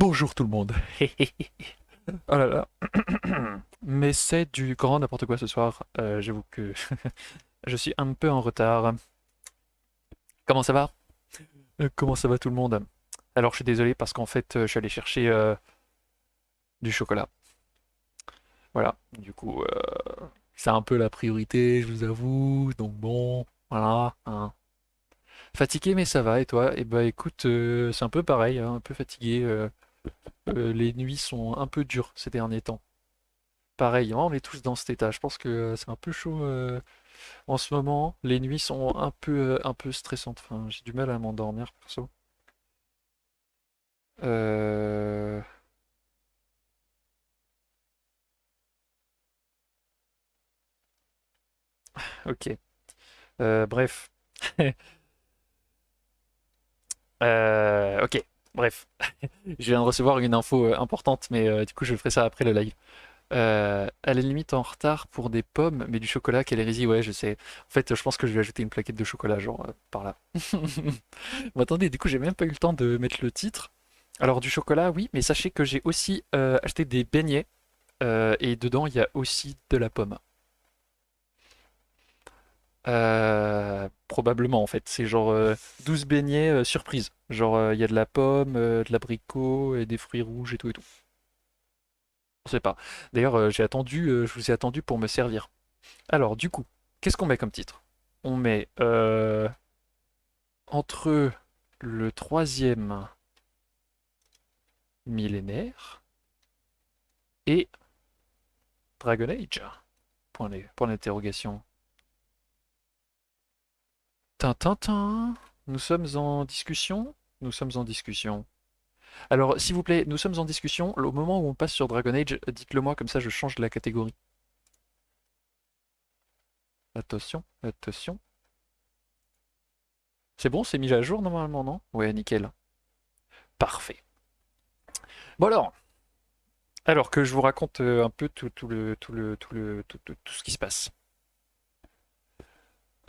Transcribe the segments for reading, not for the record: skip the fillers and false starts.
Bonjour tout le monde. Oh là là. Mais c'est du grand n'importe quoi ce soir. J'avoue que je suis un peu en retard. Comment ça va? Comment ça va tout le monde? Alors je suis désolé parce qu'en fait je suis allé chercher du chocolat. Voilà. Du coup, c'est un peu la priorité, je vous avoue. Donc bon, voilà, hein. Fatigué mais ça va. Et toi? Eh ben écoute, c'est un peu pareil, hein, un peu fatigué. Les nuits sont un peu dures ces derniers temps. Pareil, hein, on est tous dans cet état. Je pense que c'est un peu chaud en ce moment. Les nuits sont un peu stressantes. Enfin, j'ai du mal à m'endormir, perso. Euh, ok. Bref. Ok. Bref. Je viens de recevoir une info importante, mais du coup, je ferai ça après le live. À la limite en retard pour des pommes, mais du chocolat, quelle hérésie, ouais, je sais. En fait, je pense que je vais ajouter une plaquette de chocolat, genre, par là. Bon, attendez, du coup, j'ai même pas eu le temps de mettre le titre. Alors, du chocolat, oui, mais sachez que j'ai aussi acheté des beignets, et dedans, il y a aussi de la pomme. Probablement, en fait. C'est genre 12 beignets surprise. Genre, il y a de la pomme, de l'abricot et des fruits rouges et tout et tout. Je sais pas. D'ailleurs, je vous ai attendu pour me servir. Alors, du coup, qu'est-ce qu'on met comme titre? On met entre le troisième millénaire et Dragon Age. Point d'interrogation. Tintintin. Nous sommes en discussion? Nous sommes en discussion. Alors, s'il vous plaît, nous sommes en discussion. Au moment où on passe sur Dragon Age, dites-le moi, comme ça je change de la catégorie. Attention, attention. C'est bon, c'est mis à jour normalement, non? Ouais, nickel. Parfait. Bon alors que je vous raconte un peu tout ce qui se passe.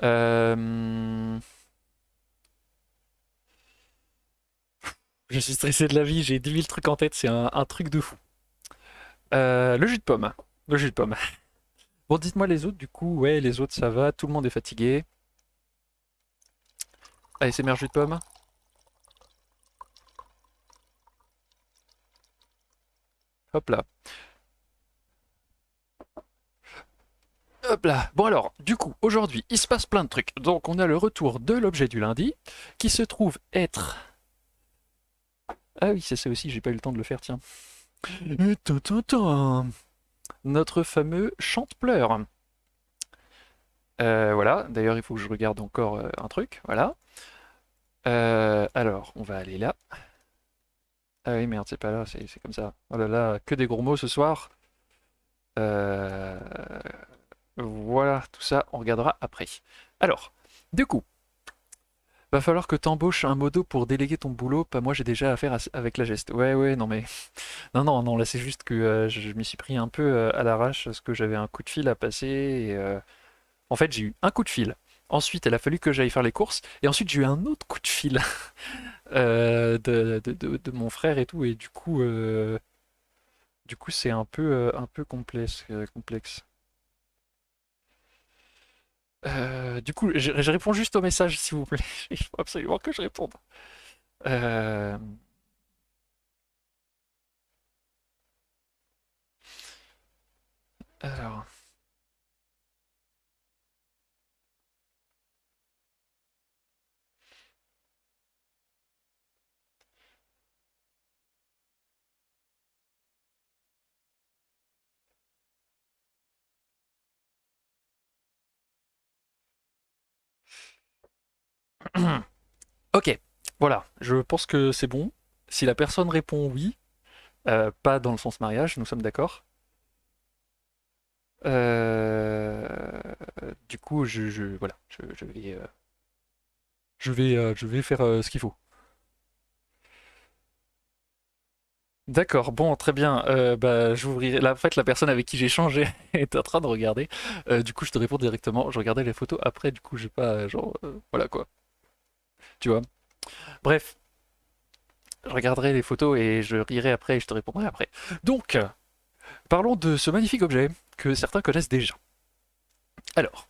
Euh, Je suis stressé de la vie, j'ai 10 000 trucs en tête, c'est un truc de fou. Le jus de pomme. Le jus de pomme. Bon, dites-moi les autres, du coup, ouais, les autres ça va, tout le monde est fatigué. ASMR jus de pomme. Hop là. Hop là. Bon alors, du coup, aujourd'hui, il se passe plein de trucs. Donc, on a le retour de l'objet du lundi, qui se trouve être... Ah oui, c'est ça aussi, j'ai pas eu le temps de le faire, tiens. Tintintin. Notre fameux chante-pleur. Voilà, d'ailleurs, il faut que je regarde encore un truc, voilà. Alors, on va aller là. Ah oui, merde, c'est pas là, c'est comme ça. Oh là là, que des gros mots ce soir. Euh, Voilà, tout ça, on regardera après. Alors, du coup, va falloir que t'embauches un modo pour déléguer ton boulot. Pas moi, j'ai déjà affaire avec la geste. Ouais, ouais, non mais... Non, non, non, là c'est juste que je m'y suis pris un peu à l'arrache parce que j'avais un coup de fil à passer. En fait, j'ai eu un coup de fil. Ensuite, il a fallu que j'aille faire les courses. Et ensuite, j'ai eu un autre coup de fil de mon frère et tout. Et du coup, c'est un peu complexe, complexe. Du coup, je réponds juste au message, s'il vous plaît. Il faut absolument que je réponde. Euh, alors, ok, voilà. Je pense que c'est bon. Si la personne répond oui, pas dans le sens mariage, nous sommes d'accord. Euh, du coup, voilà, je vais faire ce qu'il faut. D'accord, bon, très bien. Bah, j'ouvrirai. Là, en fait, la personne avec qui j'ai changé est en train de regarder. Du coup, je te réponds directement. Je regardais les photos après. Du coup, j'ai pas, genre, voilà quoi. Tu vois. Bref, je regarderai les photos et je rirai après et je te répondrai après. Donc, parlons de ce magnifique objet que certains connaissent déjà. Alors,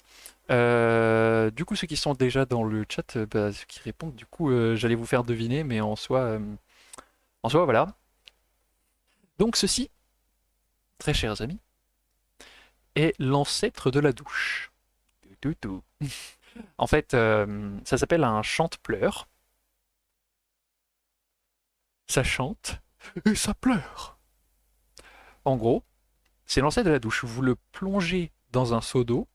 du coup, ceux qui sont déjà dans le chat, bah, ceux qui répondent, du coup, j'allais vous faire deviner, mais en soi, voilà. Donc, ceci, très chers amis, est l'ancêtre de la douche. Tout, tout. En fait, ça s'appelle un chante-pleur. Ça chante et ça pleure. En gros, c'est l'ancêtre de la douche. Vous le plongez dans un seau d'eau,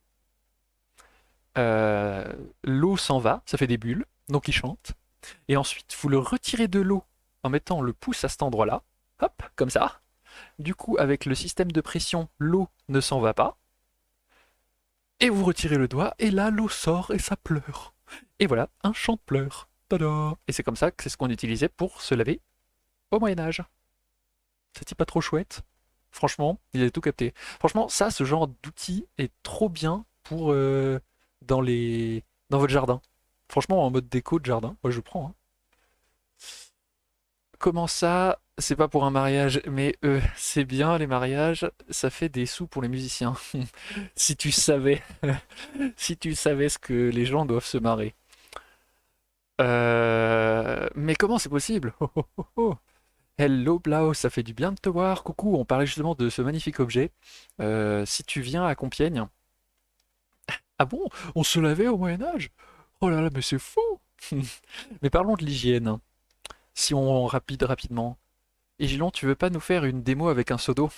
euh, l'eau s'en va, ça fait des bulles, donc il chante. Et ensuite, vous le retirez de l'eau en mettant le pouce à cet endroit-là, hop, comme ça. Du coup, avec le système de pression, l'eau ne s'en va pas. Et vous retirez le doigt, et là, l'eau sort et ça pleure. Et voilà, un chante-pleur. Tada! Et c'est comme ça que c'est ce qu'on utilisait pour se laver au Moyen-Âge. C'est pas trop chouette? Franchement, il a tout capté. Franchement, ça, ce genre d'outil est trop bien pour dans les dans votre jardin. Franchement, en mode déco de jardin, moi je prends, hein. Comment ça? C'est pas pour un mariage, mais c'est bien les mariages, ça fait des sous pour les musiciens. Si tu savais, si tu savais ce que les gens doivent se marrer. Mais comment c'est possible? Oh, oh, oh, oh. Hello Blau, ça fait du bien de te voir. Coucou, on parlait justement de ce magnifique objet. Si tu viens à Compiègne. Ah bon? On se lavait au Moyen Âge? Oh là là, mais c'est fou! Mais parlons de l'hygiène. Si on rapidement. Et Gilon, tu veux pas nous faire une démo avec un seau d'eau?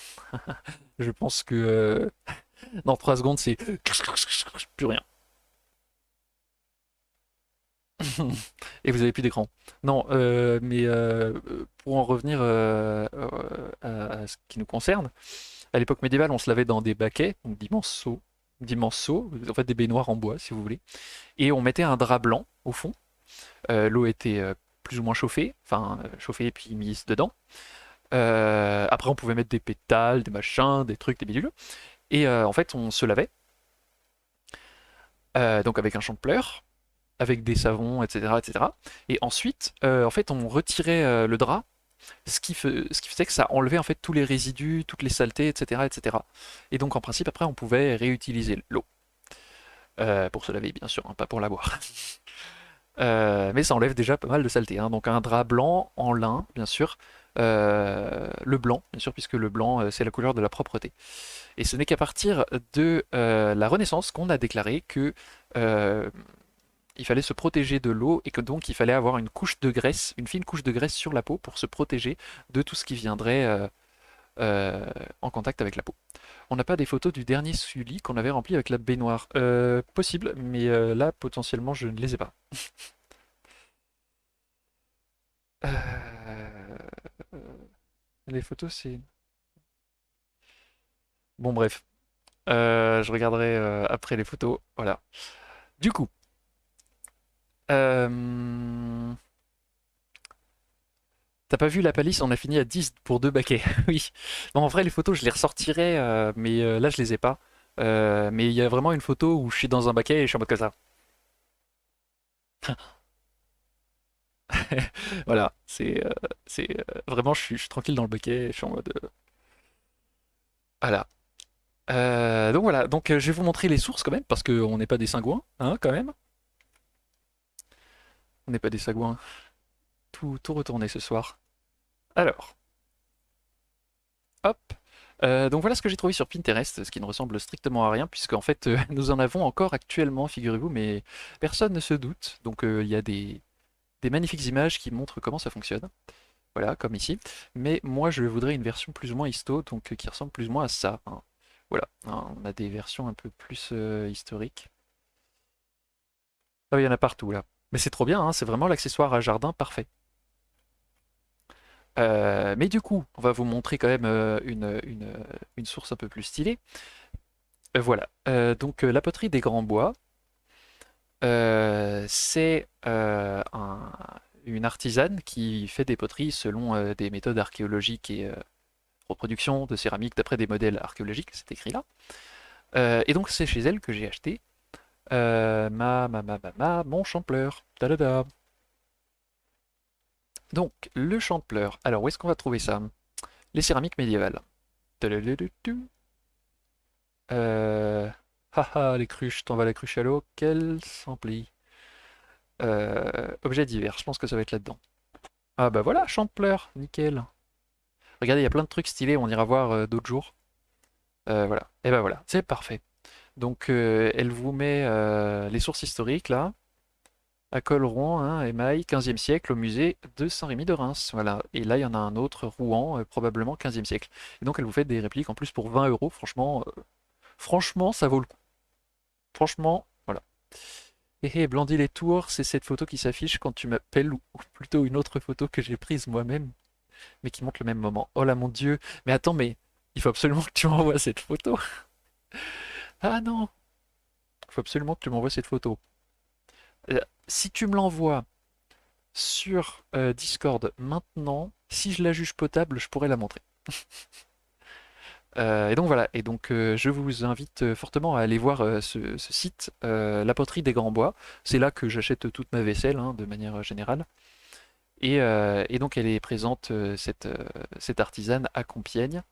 Je pense que dans 3 secondes, c'est plus rien. Et vous avez plus d'écran. Non, mais pour en revenir à ce qui nous concerne, à l'époque médiévale, on se lavait dans des baquets, donc d'immenses seaux, en fait des baignoires en bois, si vous voulez, et on mettait un drap blanc au fond. L'eau était plus ou moins chauffée, enfin chauffée et puis mise dedans. Après, on pouvait mettre des pétales, des machins, des trucs, des bidules. Et en fait, on se lavait, donc avec un champ-pleur, avec des savons, etc., etc. Et ensuite, en fait, on retirait le drap, ce qui faisait que ça enlevait en fait tous les résidus, toutes les saletés, etc., etc. Et donc, en principe, après, on pouvait réutiliser l'eau. Pour se laver, bien sûr, hein, pas pour la boire. Mais ça enlève déjà pas mal de saleté, hein. Donc un drap blanc en lin, bien sûr. Le blanc, bien sûr, puisque le blanc, c'est la couleur de la propreté. Et ce n'est qu'à partir de la Renaissance qu'on a déclaré que euh, il fallait se protéger de l'eau et que donc il fallait avoir une couche de graisse, une fine couche de graisse sur la peau pour se protéger de tout ce qui viendrait euh, en contact avec la peau. On n'a pas des photos du dernier Sully qu'on avait rempli avec la baignoire. Possible, mais là potentiellement je ne les ai pas. Les photos, c'est... Bon, bref. Je regarderai après les photos. Voilà. Du coup, euh, t'as pas vu la palisse? On a fini à 10 pour 2 baquets. Oui. Bon, en vrai, les photos, je les ressortirai, mais là, je les ai pas. Mais il y a vraiment une photo où je suis dans un baquet et je suis en mode comme ça. Voilà. Vraiment, je suis tranquille dans le baquet. Je suis en mode. Voilà. Donc voilà. Donc je vais vous montrer les sources quand même, parce qu'on n'est pas des cingouins, hein, quand même. On n'est pas des sagouins. Tout retourné ce soir. Alors, hop. Donc voilà ce que j'ai trouvé sur Pinterest, ce qui ne ressemble strictement à rien, puisque en fait nous en avons encore actuellement, figurez-vous, mais personne ne se doute. Donc il y a des magnifiques images qui montrent comment ça fonctionne. Voilà, comme ici. Mais moi je voudrais une version plus ou moins histo, donc qui ressemble plus ou moins à ça, hein. Voilà, hein, on a des versions un peu plus historiques. Ah oui, il y en a partout là. Mais c'est trop bien, hein, c'est vraiment l'accessoire à jardin parfait. Mais du coup, on va vous montrer quand même une source un peu plus stylée. Voilà. Donc la poterie des Grands Bois, c'est une artisane qui fait des poteries selon des méthodes archéologiques et reproduction de céramique d'après des modèles archéologiques, c'est écrit là. Et donc c'est chez elle que j'ai acheté mon champleur. Ta-da-da. Donc, le chanteur. Alors, où est-ce qu'on va trouver ça? Les céramiques médiévales. Tadadadadou. Euh... Haha, les cruches. T'en vas la cruche à l'eau. Quel s'emplit. Objets divers. Je pense que ça va être là-dedans. Ah bah voilà, chanteur. Nickel. Regardez, il y a plein de trucs stylés. On ira voir d'autres jours. Voilà. Et ben voilà, c'est parfait. Donc, elle vous met les sources historiques là. À Colleron, hein, émail, 15e siècle, au musée de Saint-Rémy de Reims. Voilà. Et là, il y en a un autre, Rouen, probablement 15e siècle. Et donc, elle vous fait des répliques en plus pour 20 euros. Franchement, franchement, ça vaut le coup. Franchement, voilà. Et Blandy les Tours, c'est cette photo qui s'affiche quand tu m'appelles, ou plutôt une autre photo que j'ai prise moi-même, mais qui montre le même moment. Oh là, mon Dieu. Mais attends, mais il faut absolument que tu m'envoies cette photo. Ah non, il faut absolument que tu m'envoies cette photo. Euh, Si tu me l'envoies sur Discord maintenant, si je la juge potable, je pourrais la montrer. Et donc voilà, et donc je vous invite fortement à aller voir ce site, La Poterie des Grands Bois. C'est là que j'achète toute ma vaisselle, hein, de manière générale. Et donc elle est présente, cette artisane, à Compiègne,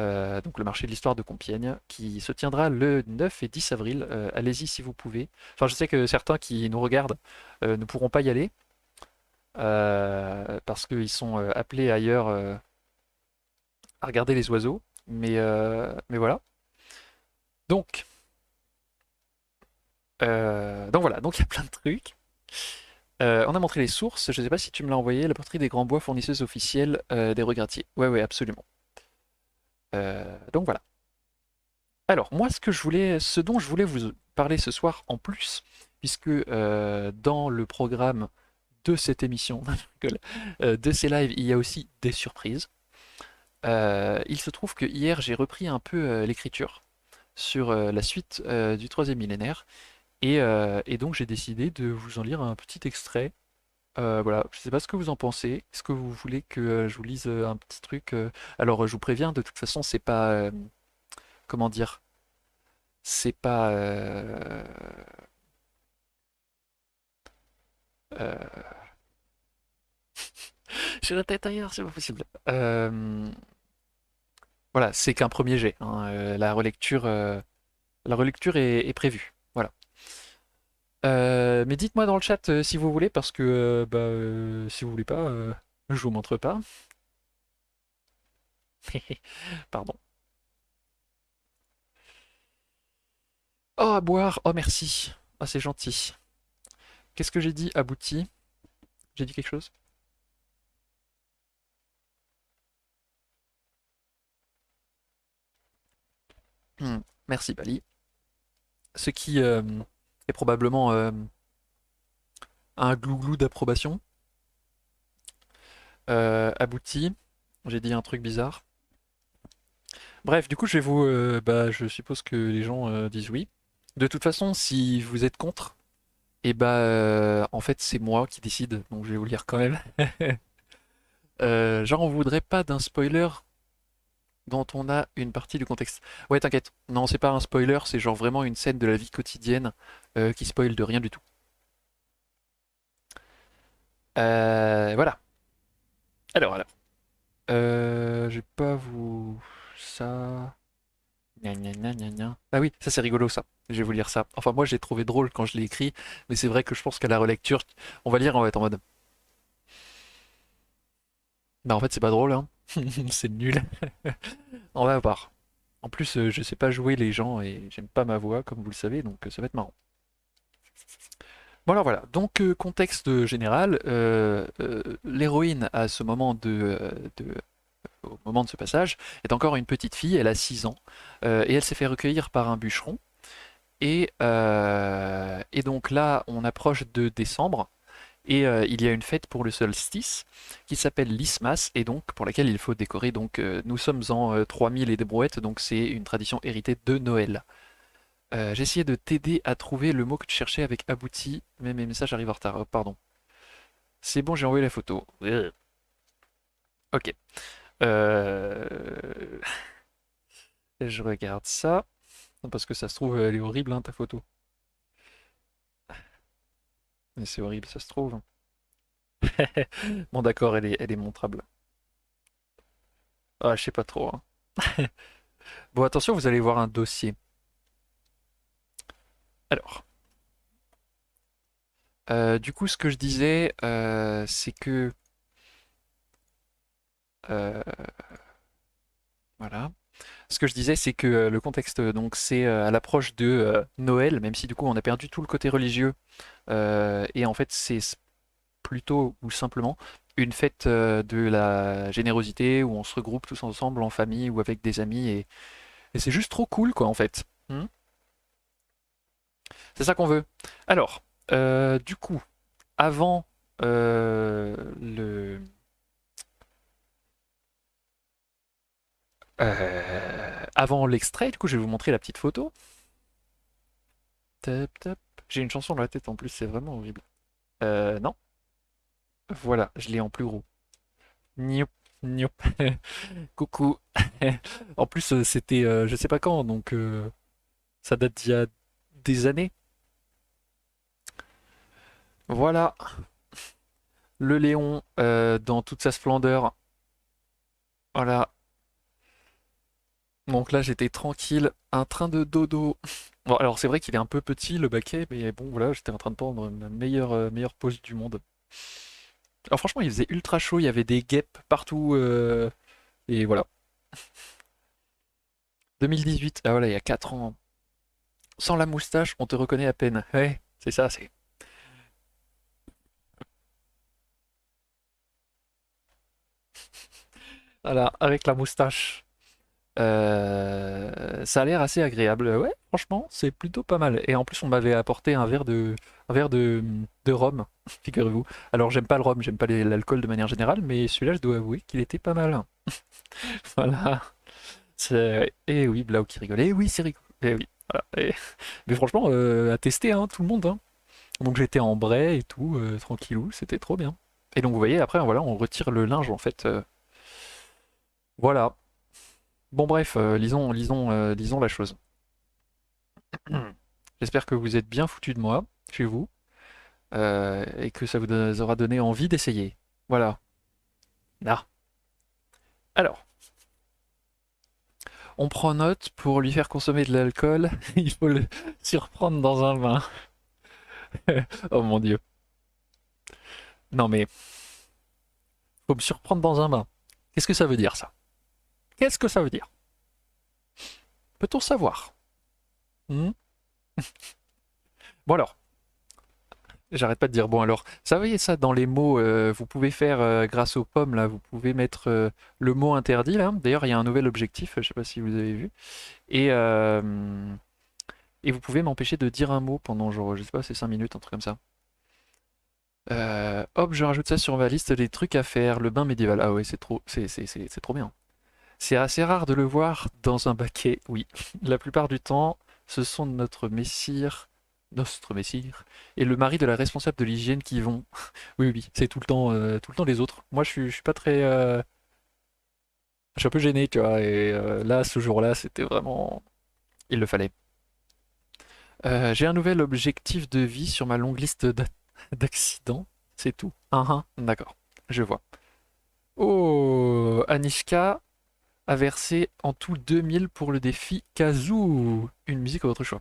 donc le marché de l'histoire de Compiègne, qui se tiendra le 9 et 10 avril. Allez-y si vous pouvez. Enfin, je sais que certains qui nous regardent ne pourront pas y aller, parce qu'ils sont appelés ailleurs à regarder les oiseaux. Mais voilà. Donc, donc voilà, donc il y a plein de trucs. On a montré les sources, je ne sais pas si tu me l'as envoyé, la portrait des Grands Bois, fournisseuse officielle des regrettiers. Ouais, ouais, absolument. Donc voilà. Alors, moi, ce dont je voulais vous parler ce soir en plus, puisque dans le programme de cette émission, de ces lives, il y a aussi des surprises. Il se trouve que hier, j'ai repris un peu l'écriture sur la suite du troisième millénaire. Et donc j'ai décidé de vous en lire un petit extrait. Voilà, je sais pas ce que vous en pensez. Est-ce que vous voulez que je vous lise un petit truc Alors je vous préviens, de toute façon, c'est pas comment dire, c'est pas euh, j'ai la tête ailleurs, c'est pas possible. Voilà, c'est qu'un premier jet, hein. La relecture est prévue. Voilà. Mais dites-moi dans le chat si vous voulez, parce que si vous voulez pas, je vous montre pas. Pardon. Oh, à boire. Oh, merci. Ah, c'est gentil. Qu'est-ce que j'ai dit, abouti? J'ai dit quelque chose? Hmm, merci, Bali. Ce qui est probablement un glouglou d'approbation. Abouti. J'ai dit un truc bizarre. Bref, du coup, je suppose que les gens disent oui. De toute façon, si vous êtes contre, et en fait, c'est moi qui décide, donc je vais vous le lire quand même. Genre, on voudrait pas d'un spoiler dont on a une partie du contexte. Ouais, t'inquiète. Non, c'est pas un spoiler, c'est genre vraiment une scène de la vie quotidienne qui spoil de rien du tout. Voilà. Alors. Je vais pas vous... Ça... Gna gna gna gna gna. Ah oui, ça c'est rigolo ça. Je vais vous lire ça. Enfin, moi j'ai trouvé drôle quand je l'ai écrit, mais c'est vrai que je pense qu'à la relecture, on va lire, on va être en mode... Bah en fait c'est pas drôle, hein. C'est nul. On va voir. En plus, je sais pas jouer les gens et j'aime pas ma voix, comme vous le savez, donc ça va être marrant. Bon alors voilà, donc contexte général, l'héroïne à ce moment au moment de ce passage est encore une petite fille, elle a 6 ans, et elle s'est fait recueillir par un bûcheron, et donc là on approche de décembre, et il y a une fête pour le solstice qui s'appelle l'Ismas, et donc pour laquelle il faut décorer, donc nous sommes en 3000 et des brouettes, donc c'est une tradition héritée de Noël. J'ai essayé de t'aider à trouver le mot que tu cherchais avec abouti, mais mes messages arrivent en retard. Oh, pardon. C'est bon, j'ai envoyé la photo. Ok. Euh, Je regarde ça. Non, parce que ça se trouve, elle est horrible, hein, ta photo. Mais c'est horrible, ça se trouve. Bon, d'accord, elle est montrable. Ah, je sais pas trop, hein. Bon, attention, vous allez voir un dossier. Alors, du coup, ce que je disais, c'est que... euh, voilà. Ce que je disais, c'est que le contexte, donc, c'est à l'approche de Noël, même si du coup, on a perdu tout le côté religieux. Et en fait, c'est plutôt ou simplement une fête de la générosité où on se regroupe tous ensemble en famille ou avec des amis et c'est juste trop cool quoi en fait. Hmm. C'est ça qu'on veut. Alors, du coup, avant le avant l'extrait, du coup, je vais vous montrer la petite photo. Tap, tap. J'ai une chanson dans la tête en plus, c'est vraiment horrible. Non, voilà, je l'ai en plus gros. Nioup, nioup. Coucou. En plus, c'était je sais pas quand, donc ça date d'il y a des années. Voilà, le Léon dans toute sa splendeur. Voilà. Donc là, j'étais tranquille, un train de dodo. Bon, alors c'est vrai qu'il est un peu petit le baquet, mais bon, voilà, j'étais en train de prendre ma meilleure pause du monde. Alors franchement, il faisait ultra chaud, il y avait des guêpes partout, et voilà. 2018, ah voilà, il y a 4 ans. Sans la moustache, on te reconnaît à peine. Ouais, c'est ça, c'est. Voilà, avec la moustache. Ça a l'air assez agréable. Ouais, franchement, c'est plutôt pas mal. Et en plus, on m'avait apporté un verre de rhum, figurez-vous. Alors, j'aime pas le rhum, j'aime pas l'alcool de manière générale, mais celui-là, je dois avouer qu'il était pas mal. Voilà. Et oui, Blau qui rigole. Et oui, c'est rigolo. Et oui. Voilà. Mais franchement, à tester, hein, tout le monde, hein. Donc, j'étais en bray et tout, tranquillou, c'était trop bien. Et donc, vous voyez, après, voilà, on retire le linge, en fait. Voilà. Bon, bref, lisons la chose. J'espère que vous êtes bien foutus de moi chez vous et que ça vous aura donné envie d'essayer. Voilà. Ah. Alors, on prend note pour lui faire consommer de l'alcool. Il faut le surprendre dans un vin. Oh mon Dieu. Non mais, faut me surprendre dans un vin. Qu'est-ce que ça veut dire ça? Qu'est-ce que ça veut dire? Peut-on savoir? Hmm. Bon alors, j'arrête pas de dire bon alors. Ça, voyez ça dans les mots, vous pouvez faire grâce aux pommes là, vous pouvez mettre le mot interdit là. D'ailleurs, il y a un nouvel objectif, je sais pas si vous avez vu. Et, euh, et vous pouvez m'empêcher de dire un mot pendant genre, je sais pas, c'est 5 minutes, un truc comme ça. Hop, je rajoute ça sur ma liste des trucs à faire. Le bain médiéval. Ah ouais, c'est trop bien. C'est assez rare de le voir dans un baquet, oui. La plupart du temps, ce sont notre messire, et le mari de la responsable de l'hygiène qui vont. Oui, oui, c'est tout le temps les autres. Moi, je suis pas très, je suis un peu gêné, tu vois. Et là, ce jour-là, c'était vraiment, il le fallait. J'ai un nouvel objectif de vie sur ma longue liste d'accidents. C'est tout. D'accord, je vois. Oh, Anishka a versé en tout 2000 pour le défi Kazoo. Une musique à votre choix.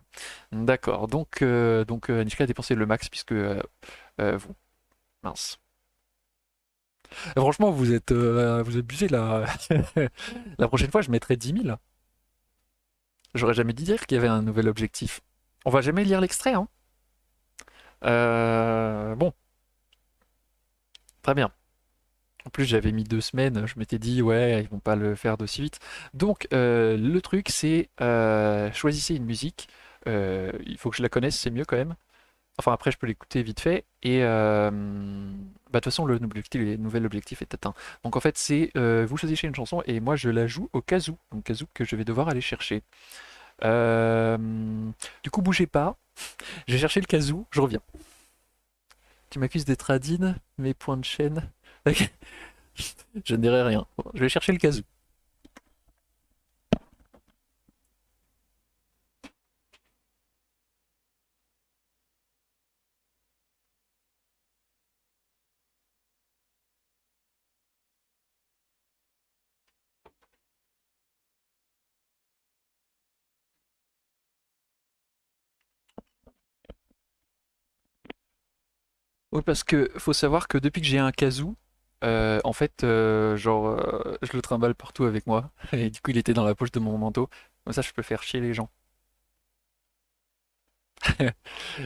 D'accord, donc Anishka a dépensé le max puisque vous. Mince. Franchement, vous abusez là. La prochaine fois, je mettrai 10 000. J'aurais jamais dit dire qu'il y avait un nouvel objectif. On va jamais lire l'extrait, hein. Bon, très bien. En plus, j'avais mis 2 semaines, je m'étais dit, ouais, ils vont pas le faire d'aussi vite. Donc, le truc, c'est choisissez une musique. Il faut que je la connaisse, c'est mieux quand même. Enfin, après, je peux l'écouter vite fait. Et bah, de toute façon, le nouvel objectif est atteint. Donc, en fait, c'est vous choisissez une chanson et moi, je la joue au cas où. Donc, cas où que je vais devoir aller chercher. Euh, du coup, bougez pas. J'ai cherché le casou, je reviens. Tu m'accuses d'être adine, mes points de chaîne. Je ne dirai rien. Bon, je vais chercher le casou. Oui, parce que faut savoir que depuis que j'ai un kazoo, en fait, je le trimballe partout avec moi. Et du coup, il était dans la poche de mon manteau. Comme ça, je peux faire chier les gens.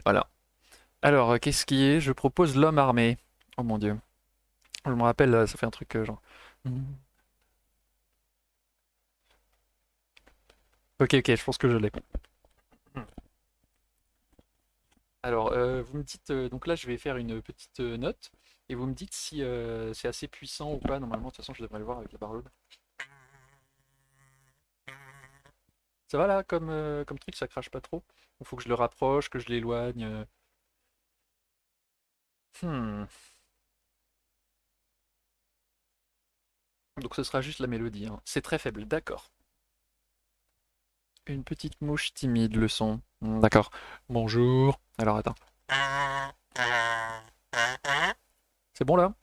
Voilà. Alors, qu'est-ce qui est? Je propose l'homme armé. Oh mon Dieu. Je me rappelle, ça fait un truc genre. Ok, ok, je pense que je l'ai. Alors, vous me dites, donc là, je vais faire une petite note, et vous me dites si c'est assez puissant ou pas. Normalement, de toute façon, je devrais le voir avec la barre. Ça va là, comme truc, ça crache pas trop? Il faut que je le rapproche, que je l'éloigne. Hmm. Donc ce sera juste la mélodie, hein. C'est très faible, d'accord. Une petite mouche timide, le son. D'accord. Bonjour. Alors attends. C'est bon là?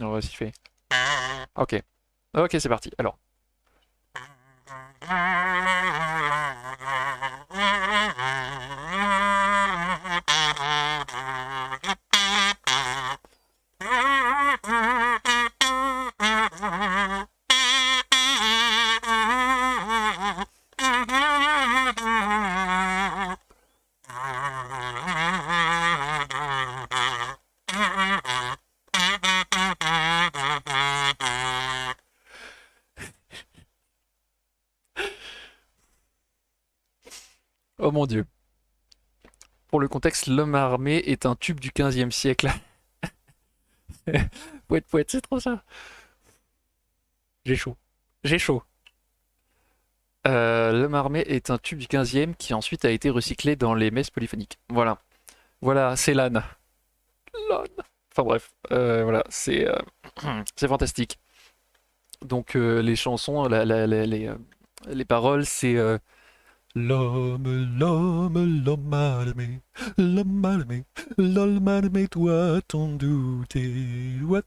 On va s'y fait. Ok. Ok, c'est parti. Alors. Oh mon Dieu. Pour le contexte, l'homme armé est un tube du 15e siècle. Poète, poète, c'est trop ça. J'ai chaud. J'ai chaud. L'homme armé est un tube du 15e qui ensuite a été recyclé dans les messes polyphoniques. Voilà. Voilà, c'est l'âne. L'âne. Enfin bref, voilà, c'est fantastique. Donc les chansons, les paroles, c'est l'homme armé, l'homme armé doit t'en douter.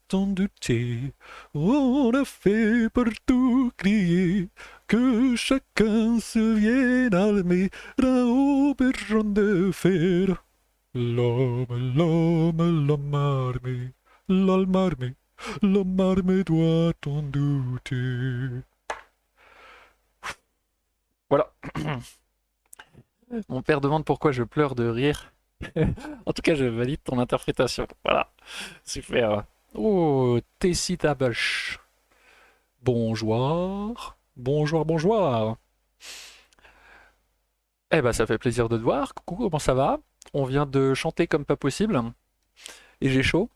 On a fait partout crier que chacun se vienne armé d'un haut bergeron de fer. L'homme armé, l'homme armé, l'homme armé doit en douter. Voilà. Mon père demande pourquoi je pleure de rire. En tout cas, je valide ton interprétation. Voilà. Super. Oh, Tessie Tabache. Bonjour. Bonjour, bonjour. Eh ben, ça fait plaisir de te voir. Coucou, comment ça va? On vient de chanter comme pas possible. Et j'ai chaud.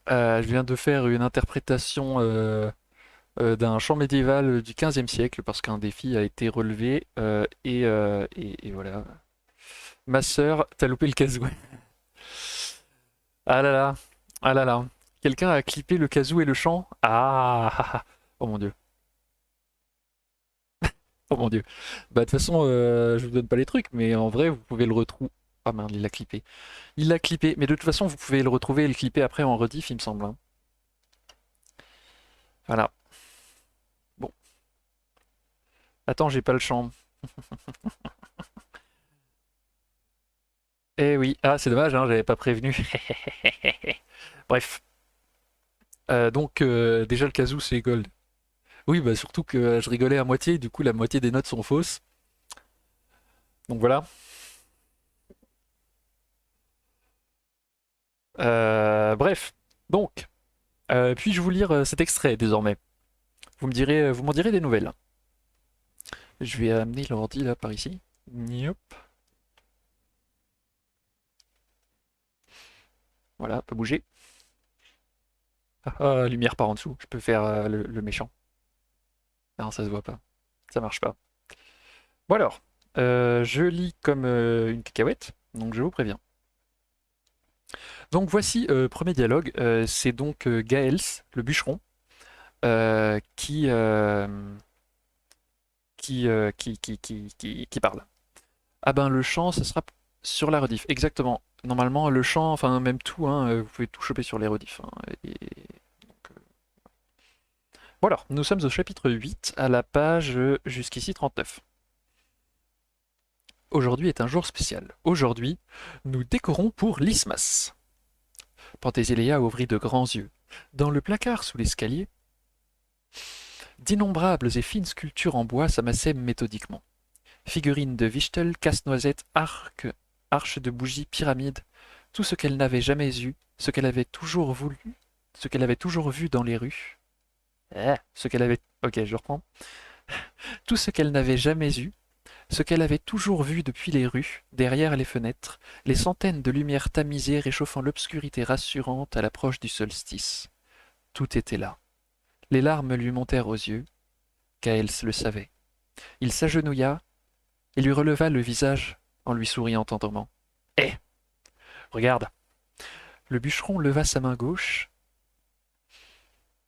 Je viens de faire une interprétation d'un chant médiéval du 15e siècle parce qu'un défi a été relevé et voilà. Ma sœur, t'as loupé le kazoo. Ah là là, ah là là. Quelqu'un a clippé le kazoo et le chant? Ah, ah, ah. Oh mon dieu, oh mon dieu. Bah de toute façon, je vous donne pas les trucs, mais en vrai, vous pouvez le retrouver. Ah merde, il l'a clippé. Il l'a clippé, mais de toute façon, vous pouvez le retrouver et le clipper après en rediff, il me semble, hein. Voilà. Bon, attends, j'ai pas le chant. Eh oui, ah c'est dommage, hein, j'avais pas prévenu. Bref. Donc déjà le kazoo c'est gold. Oui, bah surtout que je rigolais à moitié, du coup la moitié des notes sont fausses. Donc voilà. Bref. Donc, puis-je vous lire cet extrait désormais? Vous me direz, vous m'en direz des nouvelles. Je vais amener l'ordi là par ici. Niop. Voilà, pas bouger. Ah, ah, lumière par en dessous. Je peux faire le méchant. Non, ça se voit pas. Ça marche pas. Bon alors, je lis comme une cacahuète, donc je vous préviens. Donc voici premier dialogue. C'est donc Gaëls, le bûcheron, qui parle. Ah ben le chant, ça sera sur la rediff, exactement. Normalement, le chant, enfin même tout, hein, vous pouvez tout choper sur les rediffs, hein, donc, Voilà, nous sommes au chapitre 8, à la page jusqu'ici 39. Aujourd'hui est un jour spécial. Aujourd'hui, nous décorons pour l'Isthmas. Penthesilea ouvrit de grands yeux. Dans le placard sous l'escalier, d'innombrables et fines sculptures en bois s'amassaient méthodiquement. Figurines de Wichtel, casse-noisettes, arches de bougies, pyramides, tout ce qu'elle n'avait jamais eu, ce qu'elle avait toujours voulu, ce qu'elle avait toujours vu dans les rues. Ce qu'elle avait... Ok, je reprends. Tout ce qu'elle n'avait jamais eu, ce qu'elle avait toujours vu depuis les rues, derrière les fenêtres, les centaines de lumières tamisées réchauffant l'obscurité rassurante à l'approche du solstice. Tout était là. Les larmes lui montèrent aux yeux. Gaëls le savait. Il s'agenouilla et lui releva le visage en lui souriant tendrement. Hé, regarde. Le bûcheron leva sa main gauche,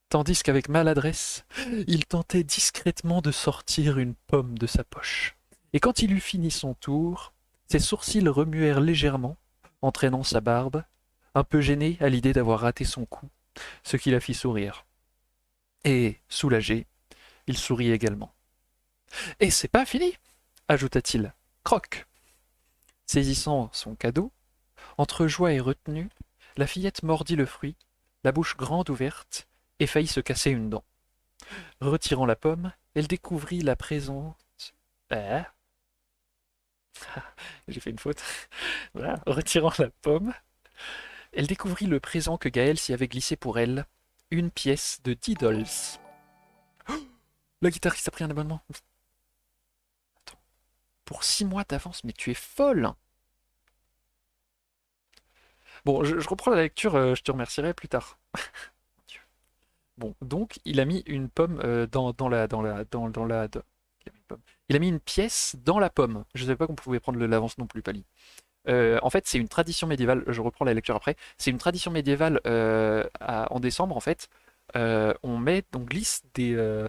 tandis qu'avec maladresse, il tentait discrètement de sortir une pomme de sa poche. Et quand il eut fini son tour, ses sourcils remuèrent légèrement, entraînant sa barbe, un peu gêné à l'idée d'avoir raté son coup, ce qui la fit sourire. Et, soulagé, il sourit également. Et c'est pas fini, ajouta-t-il. Croque. Saisissant son cadeau, entre joie et retenue, la fillette mordit le fruit, la bouche grande ouverte, et faillit se casser une dent. Retirant la pomme, elle découvrit la présente. J'ai fait une faute. Voilà. Retirant la pomme, elle découvrit le présent que Gaël s'y avait glissé pour elle, une pièce de 10 dollars. La guitariste a pris un abonnement. Attends. Pour 6 mois d'avance, mais tu es folle! Bon, je reprends la lecture, je te remercierai plus tard. Bon, donc il a mis une pomme il a mis une pièce dans la pomme. Je ne savais pas qu'on pouvait prendre l'avance non plus, Pali. En fait, c'est une tradition médiévale. Je reprends la lecture après. C'est une tradition médiévale en décembre, en fait. On glisse des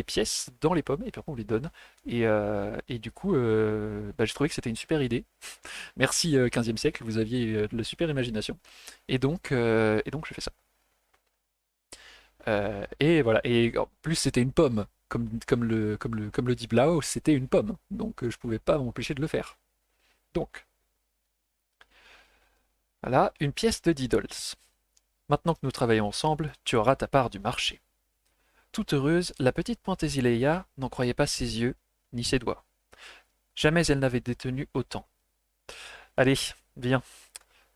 pièces dans les pommes et puis après on les donne. Et du coup, j'ai trouvé que c'était une super idée. Merci 15e siècle, vous aviez de la super imagination. Et donc je fais ça. Et voilà. Et en plus, c'était une pomme. Comme le dit Blau, c'était une pomme. Donc je pouvais pas m'empêcher de le faire. Donc, voilà, une pièce de 10 dollars. Maintenant que nous travaillons ensemble, tu auras ta part du marché. Toute heureuse, la petite Penthesilea n'en croyait pas ses yeux, ni ses doigts. Jamais elle n'avait détenu autant. Allez, viens,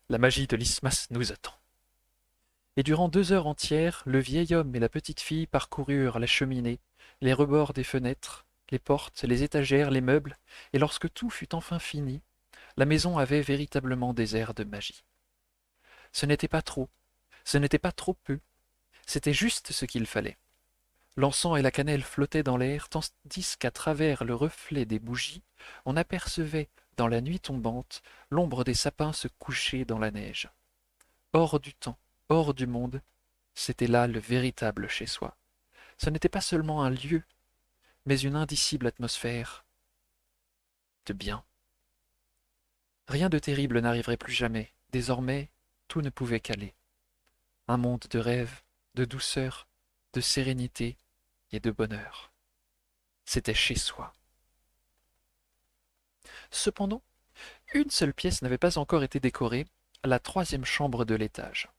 la magie de l'Isthmas nous attend. Et durant 2 heures entières, le vieil homme et la petite fille parcoururent la cheminée, les rebords des fenêtres, les portes, les étagères, les meubles, et lorsque tout fut enfin fini, la maison avait véritablement des airs de magie. Ce n'était pas trop, ce n'était pas trop peu, c'était juste ce qu'il fallait. L'encens et la cannelle flottaient dans l'air, tandis qu'à travers le reflet des bougies, on apercevait, dans la nuit tombante, l'ombre des sapins se coucher dans la neige. Hors du temps, hors du monde, c'était là le véritable chez-soi. Ce n'était pas seulement un lieu, mais une indicible atmosphère de bien. Rien de terrible n'arriverait plus jamais. Désormais, tout ne pouvait qu'aller. Un monde de rêve, de douceur, de sérénité et de bonheur. C'était chez soi. Cependant, une seule pièce n'avait pas encore été décorée, la 3e chambre de l'étage.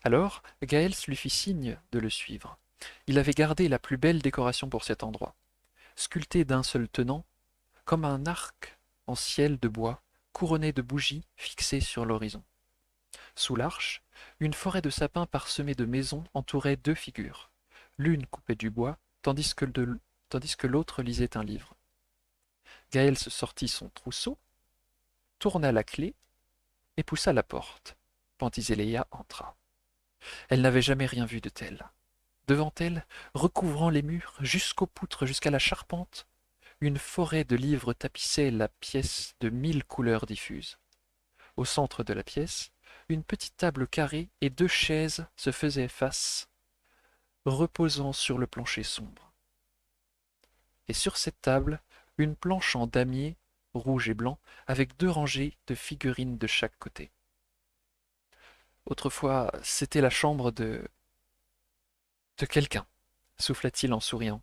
Alors, Gaëls lui fit signe de le suivre. Il avait gardé la plus belle décoration pour cet endroit. Sculpté d'un seul tenant, comme un arc en ciel de bois, couronné de bougies fixées sur l'horizon. Sous l'arche, une forêt de sapins parsemée de maisons entourait 2 figures. L'une coupait du bois, tandis que l'autre lisait un livre. Gaëls sortit son trousseau, tourna la clé et poussa la porte. Penthesilea entra. Elle n'avait jamais rien vu de tel. Devant elle, recouvrant les murs, jusqu'aux poutres, jusqu'à la charpente, une forêt de livres tapissait la pièce de 1000 couleurs diffuses. Au centre de la pièce, une petite table carrée et 2 chaises se faisaient face, reposant sur le plancher sombre. Et sur cette table, une planche en damier, rouge et blanc, avec 2 rangées de figurines de chaque côté. Autrefois, c'était la chambre de quelqu'un. souffla-t-il en souriant.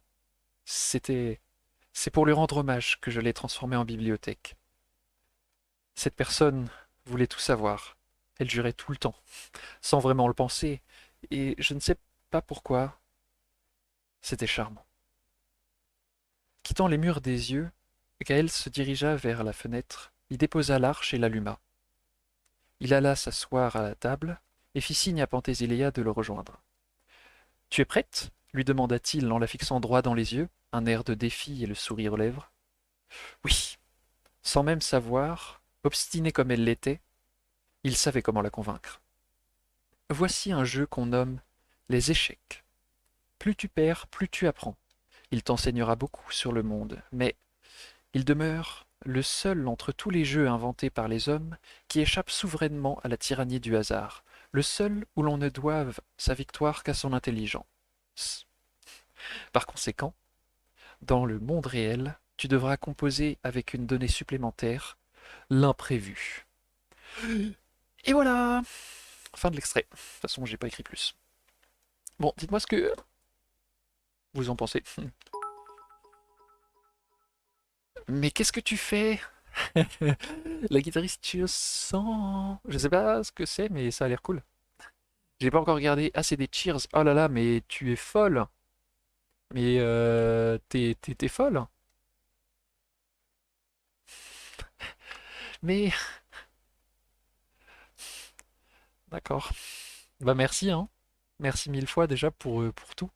C'était... C'est pour lui rendre hommage que je l'ai transformé en bibliothèque. Cette personne voulait tout savoir. Elle jurait tout le temps, sans vraiment le penser, et je ne sais pas pourquoi, c'était charmant. Quittant les murs des yeux, Gaël se dirigea vers la fenêtre, y déposa l'arche et l'alluma. Il alla s'asseoir à la table et fit signe à Pentésilea de le rejoindre. Tu es prête lui demanda-t-il en la fixant droit dans les yeux, un air de défi et le sourire aux lèvres. Oui, sans même savoir, obstinée comme elle l'était, il savait comment la convaincre. Voici un jeu qu'on nomme les échecs. Plus tu perds, plus tu apprends. Il t'enseignera beaucoup sur le monde, mais il demeure le seul entre tous les jeux inventés par les hommes qui échappe souverainement à la tyrannie du hasard, le seul où l'on ne doive sa victoire qu'à son intelligence. Par conséquent, dans le monde réel, tu devras composer avec une donnée supplémentaire, l'imprévu. Et voilà! Fin de l'extrait. De toute façon, j'ai pas écrit plus. Bon, dites-moi ce que vous en pensez. Mais qu'est-ce que tu fais? La guitariste Cheers 100. Je sais pas ce que c'est, mais ça a l'air cool. J'ai pas encore regardé. Ah, c'est des Cheers. Oh là là, mais tu es folle. Mais t'es folle. Mais d'accord. Bah merci, hein. Merci mille fois déjà pour tout.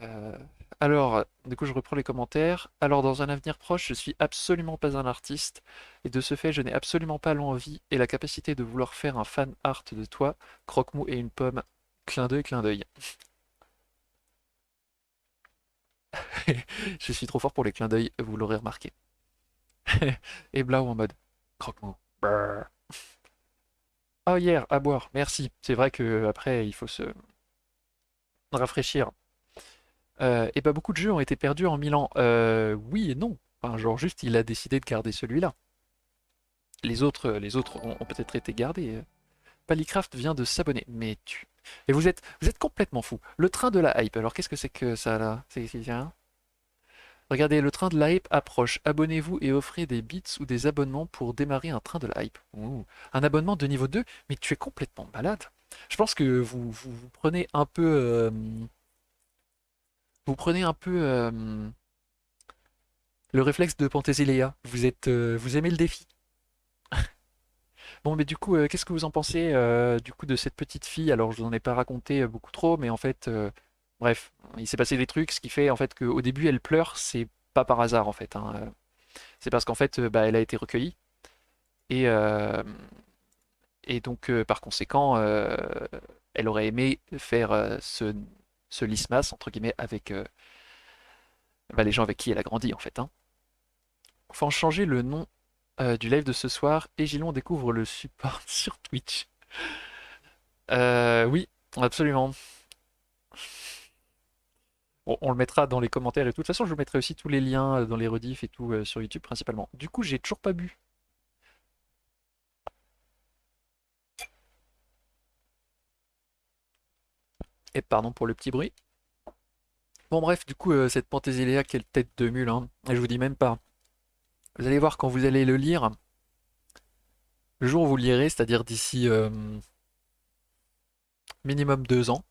Euh, alors, du coup, je reprends les commentaires. Alors, dans un avenir proche, je suis absolument pas un artiste, et de ce fait, je n'ai absolument pas l'envie et la capacité de vouloir faire un fan art de toi, croque-mou et une pomme. Clin d'œil, clin d'œil. Je suis trop fort pour les clins d'œil, vous l'aurez remarqué. Et Blau en mode croque-mou. Brrr. Oh hier, à boire, merci. C'est vrai que après il faut se rafraîchir. Et bah beaucoup de jeux ont été perdus en 1000 ans. Oui et non. Enfin, genre juste il a décidé de garder celui-là. Les autres ont peut-être été gardés. Palicraft vient de s'abonner. Mais tu. Et vous êtes complètement fou. Le train de la hype. Alors qu'est-ce que c'est que ça là? C'est rien. Regardez, le train de la hype approche. Abonnez-vous et offrez des bits ou des abonnements pour démarrer un train de la hype. Ouh. Un abonnement de niveau 2. Mais tu es complètement malade. Je pense que vous prenez un peu. Vous prenez un peu le réflexe de Pantésiléa. Vous aimez le défi. Bon, mais du coup, qu'est-ce que vous en pensez du coup de cette petite fille? Alors, je vous en ai pas raconté beaucoup trop, mais en fait, bref, il s'est passé des trucs, ce qui fait en fait qu'au début, elle pleure, c'est pas par hasard en fait, hein. C'est parce qu'en fait, bah, elle a été recueillie et, euh, et donc par conséquent, elle aurait aimé faire ce lismas entre guillemets avec bah, les gens avec qui elle a grandi en fait, hein. Faut changer le nom du live de ce soir et Gilon découvre le support sur Twitch. Oui, absolument. On le mettra dans les commentaires et tout. De toute façon, je vous mettrai aussi tous les liens dans les rediffs et tout sur YouTube principalement. Du coup, j'ai toujours pas bu. Et pardon pour le petit bruit. Bon bref, du coup, cette Pantésiléa, quelle tête de mule, hein. Et je vous dis même pas. Vous allez voir quand vous allez le lire, le jour où vous le lirez, c'est-à-dire d'ici minimum 2 ans,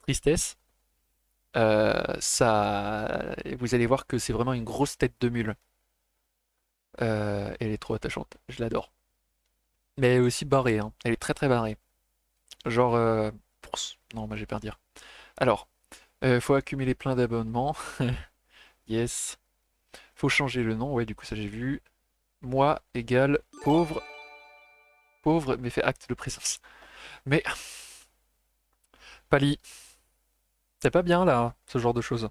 tristesse, vous allez voir que c'est vraiment une grosse tête de mule. Elle est trop attachante, je l'adore. Mais elle est aussi barrée, hein. Elle est très très barrée. Genre, non, moi j'ai peur de dire. Alors, faut accumuler plein d'abonnements. Yes. Faut changer le nom. Ouais, du coup, ça j'ai vu. Moi égale pauvre. Pauvre, mais fait acte de présence. Mais, Pali, c'est pas bien là, ce genre de choses.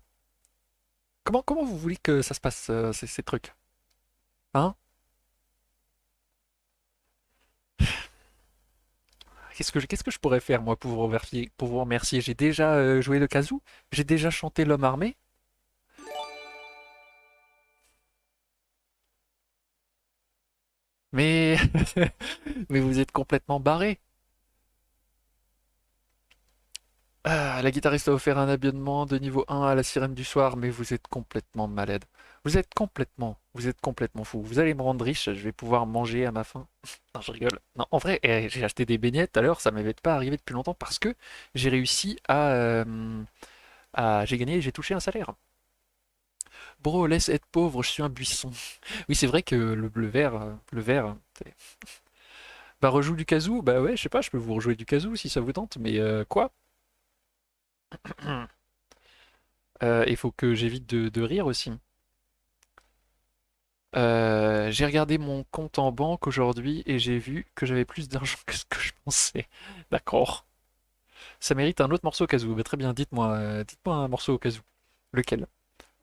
Comment vous voulez que ça se passe, ces trucs? Hein? Qu'est-ce que je pourrais faire, moi, pour vous remercier? J'ai déjà joué le kazoo? J'ai déjà chanté l'homme armé? Mais, mais vous êtes complètement barré. Ah, la guitariste a offert un abonnement de niveau 1 à la sirène du soir, mais vous êtes complètement malade. Vous êtes complètement fou. Vous allez me rendre riche, je vais pouvoir manger à ma faim. Non, je rigole. Non, en vrai, j'ai acheté des beignets tout à l'heure, ça m'avait pas arrivé depuis longtemps parce que j'ai réussi j'ai gagné, j'ai touché un salaire. Bro, laisse être pauvre, je suis un buisson. Oui, c'est vrai que le vert, bah rejoue du kazoo, bah ouais, je sais pas, je peux vous rejouer du kazoo si ça vous tente, mais quoi? Il faut que j'évite de rire aussi. J'ai regardé mon compte en banque aujourd'hui et j'ai vu que j'avais plus d'argent que ce que je pensais. D'accord. Ça mérite un autre morceau au kazoo. Bah, très bien, dites-moi un morceau au kazoo. Lequel?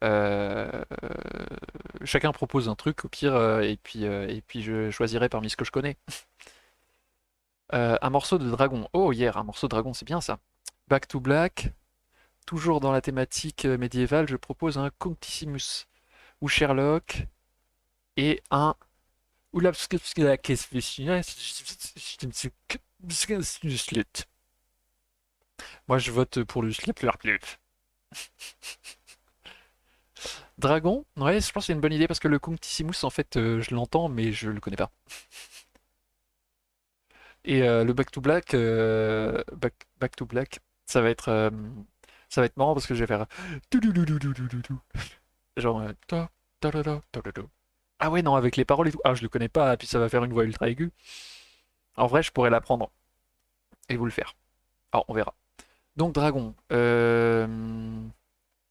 Euh, Chacun propose un truc au pire et puis je choisirai parmi ce que je connais. Un morceau de dragon. Oh hier, un morceau de dragon, c'est bien ça. Back to Black. Toujours dans la thématique médiévale, je propose un Conctissimus ou Sherlock et un Oula, moi, je vote pour le slip. Dragon, ouais, je pense que c'est une bonne idée parce que le Cunctissimus, en fait, je l'entends, mais je le connais pas. Et le Back to Black, Back to Black, ça va être marrant parce que je vais faire genre ah ouais non avec les paroles et tout. Ah je le connais pas, et puis ça va faire une voix ultra aiguë. En vrai, je pourrais l'apprendre et vous le faire. Alors on verra. Donc Dragon.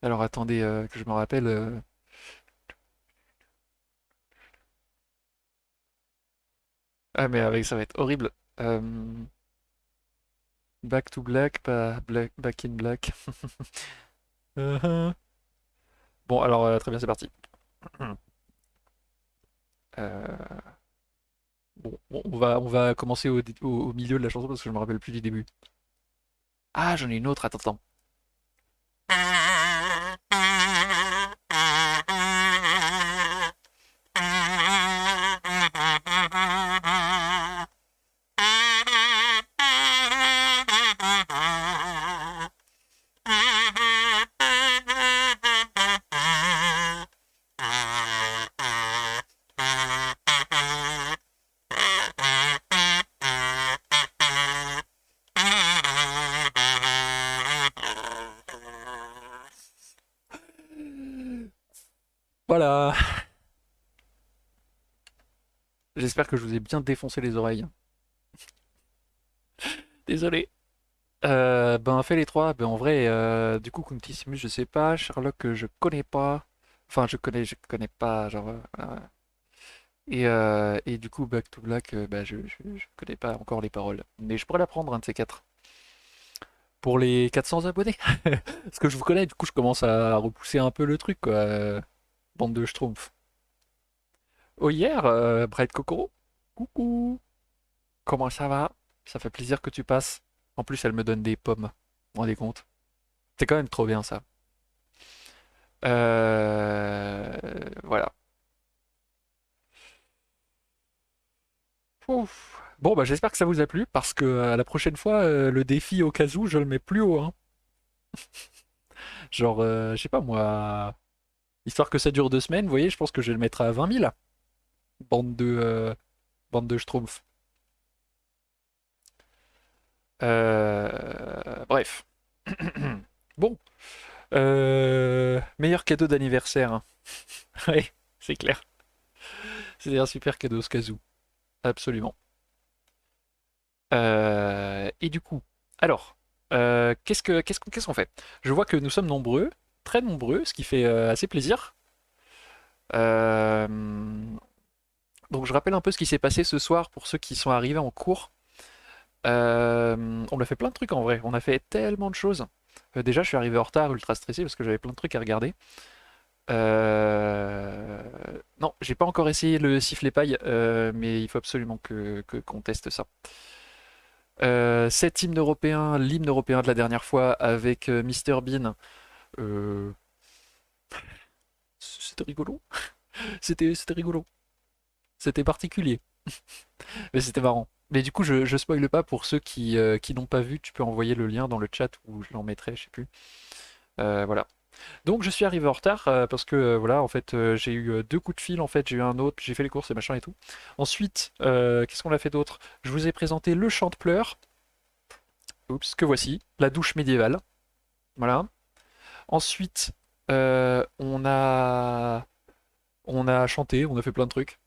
Alors attendez que je me rappelle. Ah mais avec ça va être horrible. Euh, Back to Black, pas Back in Black. Bon alors très bien c'est parti. Euh, bon, on va commencer au milieu de la chanson parce que je me rappelle plus du début. Ah j'en ai une autre. Attends. Voilà. J'espère que je vous ai bien défoncé les oreilles. Désolé. Ben, fais les trois. Ben, en vrai, du coup, Contisimus, je sais pas. Sherlock, je connais pas. Enfin, je connais pas. Genre, voilà. Et du coup, Back to Black, bah, je connais pas encore les paroles. Mais je pourrais l'apprendre, un de ces quatre. Pour les 400 abonnés. Parce que je vous connais, du coup, je commence à repousser un peu le truc, quoi. Bande de schtroumpfs. Oh, hier, Bright Kokoro. Coucou. Comment ça va? Ça fait plaisir que tu passes. En plus, elle me donne des pommes. Vous vous rendez compte? C'est quand même trop bien, ça. Voilà. Ouf. Bon, bah j'espère que ça vous a plu, parce que la prochaine fois, le défi au cas où, je le mets plus haut, hein. Genre, je sais pas moi, histoire que ça dure 2 semaines, vous voyez, je pense que je vais le mettre à 20 000. Bande de, euh, bande de schtroumpfs. Bref. Bon, meilleur cadeau d'anniversaire, hein. Ouais, c'est clair. C'est un super cadeau, ce casou. Absolument. Et du coup, alors, qu'est-ce qu'on fait? Je vois que nous sommes nombreux, très nombreux, ce qui fait assez plaisir. Euh, donc je rappelle un peu ce qui s'est passé ce soir pour ceux qui sont arrivés en cours. On a fait plein de trucs en vrai, on a fait tellement de choses. Déjà, je suis arrivé en retard, ultra stressé parce que j'avais plein de trucs à regarder. Euh, Non, j'ai pas encore essayé le sifflet paille, mais il faut absolument qu'on teste ça. Cet hymne européen, l'hymne européen de la dernière fois avec Mr Bean, euh, c'était rigolo. C'était rigolo. C'était particulier. Mais c'était marrant. Mais du coup, je spoile pas pour ceux qui n'ont pas vu. Tu peux envoyer le lien dans le chat ou je l'en mettrai, je sais plus. Voilà. Donc je suis arrivé en retard parce que voilà, en fait, j'ai eu deux coups de fil. En fait, j'ai eu un autre, puis j'ai fait les courses et machin et tout. Ensuite, qu'est-ce qu'on a fait d'autre? Je vous ai présenté le chant de pleurs. Oups, que voici, la douche médiévale. Voilà. Ensuite, on a chanté, on a fait plein de trucs.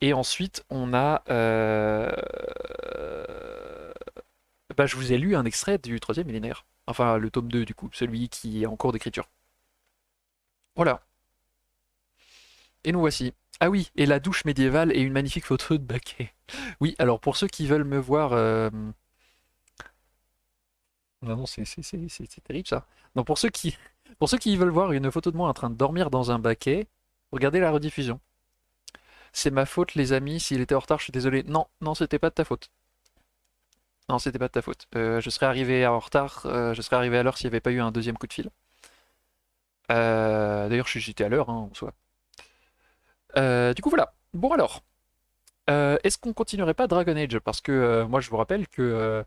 Et ensuite, bah, je vous ai lu un extrait du troisième millénaire. Enfin, le tome 2 du coup, celui qui est en cours d'écriture. Voilà. Et nous voici. Ah oui, et la douche médiévale et une magnifique photo de Baquet. Oui, alors pour ceux qui veulent me voir... Non, non, c'est terrible ça. Non, pour ceux qui veulent voir une photo de moi en train de dormir dans un baquet, regardez la rediffusion. C'est ma faute, les amis. S'il était en retard, je suis désolé. Non, non, c'était pas de ta faute. Non, c'était pas de ta faute. Je serais arrivé en retard, je serais arrivé à l'heure s'il n'y avait pas eu un deuxième coup de fil. D'ailleurs, j'étais à l'heure, hein, en soi. Du coup, voilà. Bon alors, est-ce qu'on continuerait pas Dragon Age? Parce que moi, je vous rappelle que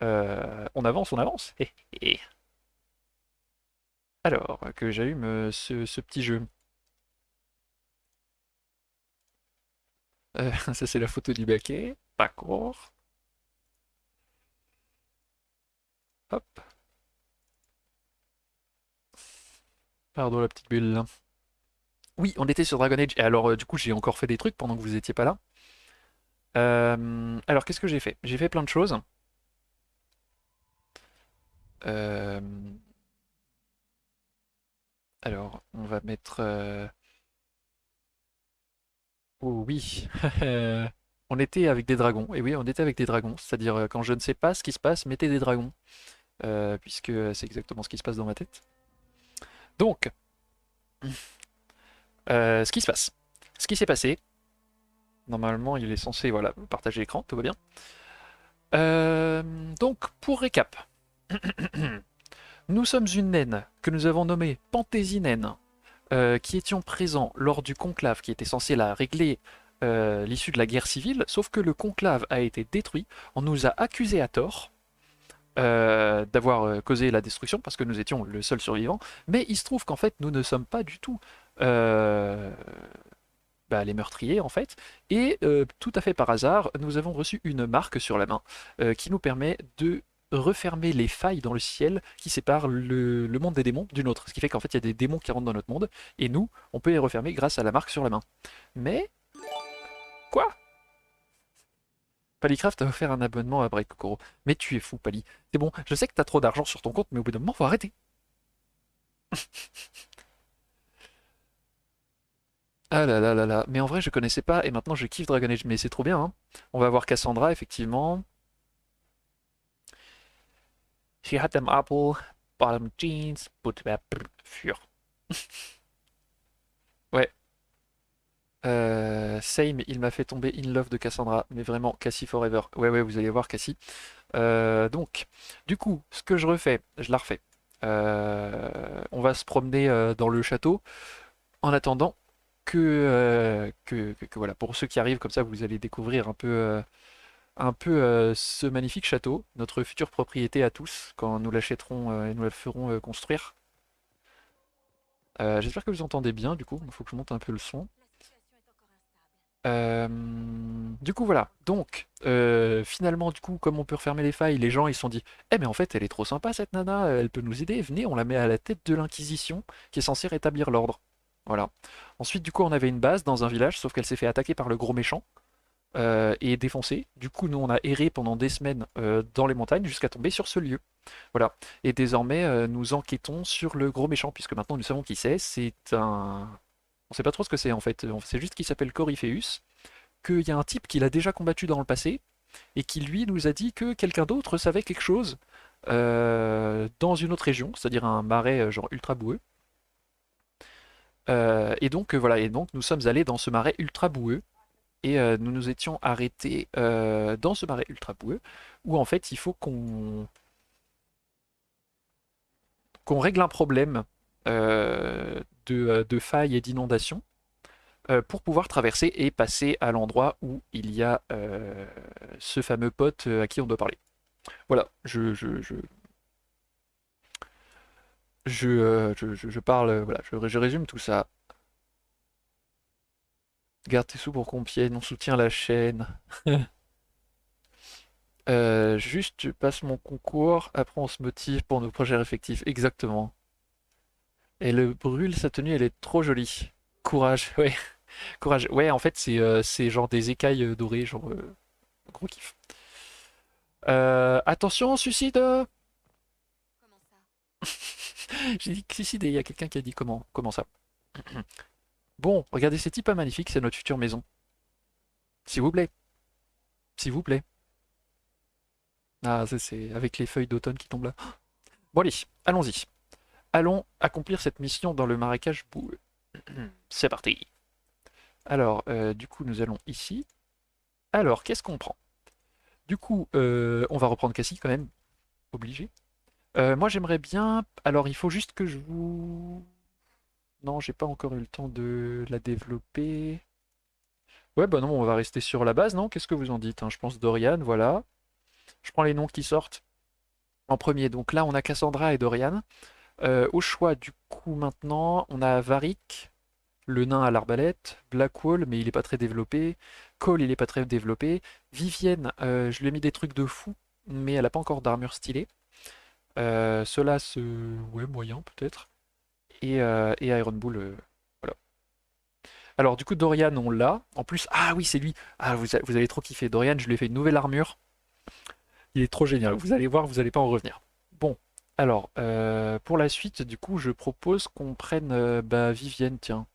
on avance, on avance. Hé, hé. Alors, que j'allume ce petit jeu. Ça, c'est la photo du baquet. D'accord. Hop. Pardon, la petite bulle. Oui, on était sur Dragon Age. Et alors, du coup, j'ai encore fait des trucs pendant que vous étiez pas là. Alors, qu'est-ce que j'ai fait? J'ai fait plein de choses. Euh, alors, on va mettre. Oh oui. On était avec des dragons. Et oui, on était avec des dragons. C'est-à-dire, quand je ne sais pas ce qui se passe, mettez des dragons. Puisque c'est exactement ce qui se passe dans ma tête. Donc, ce qui se passe. Ce qui s'est passé. Normalement, il est censé voilà, partager l'écran, tout va bien. Euh, donc, pour récap, nous sommes une naine que nous avons nommée Panthésie-Naine, qui étions présents lors du conclave qui était censé la régler l'issue de la guerre civile, sauf que le conclave a été détruit, on nous a accusés à tort d'avoir causé la destruction parce que nous étions le seul survivant, mais il se trouve qu'en fait nous ne sommes pas du tout euh, bah, les meurtriers en fait, et tout à fait par hasard, nous avons reçu une marque sur la main qui nous permet de refermer les failles dans le ciel qui séparent le monde des démons d'une autre. Ce qui fait qu'en fait il y a des démons qui rentrent dans notre monde, et nous, on peut les refermer grâce à la marque sur la main. Mais, quoi? Palicraft a offert un abonnement à Break Kokoro. Mais tu es fou, Pali. C'est bon, je sais que t'as trop d'argent sur ton compte, mais au bout d'un moment, faut arrêter. Ah là là là là. Mais en vrai, je connaissais pas, et maintenant je kiffe Dragon Age, mais c'est trop bien, hein. On va voir Cassandra, effectivement. She had them apple, bottom jeans, put that fur. Ouais. Same, il m'a fait tomber in love de Cassandra, mais vraiment, Cassie forever. Ouais, ouais, vous allez voir Cassie. Donc, du coup, ce que je refais, je la refais. On va se promener dans le château. En attendant que voilà, pour ceux qui arrivent comme ça, vous allez découvrir un peu ce magnifique château, notre future propriété à tous, quand nous l'achèterons et nous la ferons construire. J'espère que vous entendez bien, du coup, il faut que je monte un peu le son. Euh, du coup, voilà. Donc, finalement, du coup, comme on peut refermer les failles, les gens ils se sont dit, eh mais en fait, elle est trop sympa cette nana, elle peut nous aider. Venez, on la met à la tête de l'Inquisition, qui est censée rétablir l'ordre. Voilà. Ensuite, du coup, on avait une base dans un village, sauf qu'elle s'est fait attaquer par le gros méchant et défoncée. Du coup, nous, on a erré pendant des semaines dans les montagnes jusqu'à tomber sur ce lieu. Voilà. Et désormais, nous enquêtons sur le gros méchant, puisque maintenant nous savons qui c'est. C'est un. On sait pas trop ce que c'est en fait. On sait juste qu'il s'appelle Corypheus, qu'il y a un type qui l'a déjà combattu dans le passé, et qui lui nous a dit que quelqu'un d'autre savait quelque chose dans une autre région, c'est-à-dire un marais genre ultra boueux. Et donc voilà, et donc nous sommes allés dans ce marais ultra boueux, et nous nous étions arrêtés dans ce marais ultra boueux, où en fait il faut qu'on règle un problème de failles et d'inondations. pour pouvoir traverser et passer à l'endroit où il y a ce fameux pote à qui on doit parler. Voilà, je parle, voilà, je résume tout ça. Garde tes sous pour Compiègne, on soutient la chaîne. Juste, je passe mon concours, après on se motive pour nos projets effectifs. Exactement. Et le brûle, sa tenue, elle est trop jolie. Courage, ouais. Courage. Ouais, en fait, c'est genre des écailles dorées, genre gros kiff. Attention, suicide! J'ai dit que suicide et il y a quelqu'un qui a dit comment ça. Bon, regardez, c'est type pas magnifique, c'est notre future maison. S'il vous plaît, s'il vous plaît. Ah, ça, c'est avec les feuilles d'automne qui tombent là. Bon, allez, allons-y. Allons accomplir cette mission dans le marécage boueux. C'est parti. Alors, du coup, nous allons ici. Alors, qu'est-ce qu'on prend? Du coup, on va reprendre Cassie quand même. Obligé. Moi, j'aimerais bien. Alors, il faut juste que je vous. Non, j'ai pas encore eu le temps de la développer. Ouais, bah non, on va rester sur la base, non? Qu'est-ce que vous en dites, hein? Je pense Dorian, voilà. Je prends les noms qui sortent en premier. Donc là, on a Cassandra et Dorian. Au choix, du coup, maintenant, on a Varric, le nain à l'arbalète, Blackwall, mais il est pas très développé. Cole, il est pas très développé. Vivienne, je lui ai mis des trucs de fou, mais elle a pas encore d'armure stylée. Cela, ouais, moyen peut-être. Et Iron Bull, voilà. Alors, du coup, Dorian, on l'a. En plus, ah oui, c'est lui. Ah, vous allez trop kiffer. Dorian, je lui ai fait une nouvelle armure. Il est trop génial. Vous allez voir, vous n'allez pas en revenir. Bon, alors, pour la suite, du coup, je propose qu'on prenne bah, Vivienne, tiens.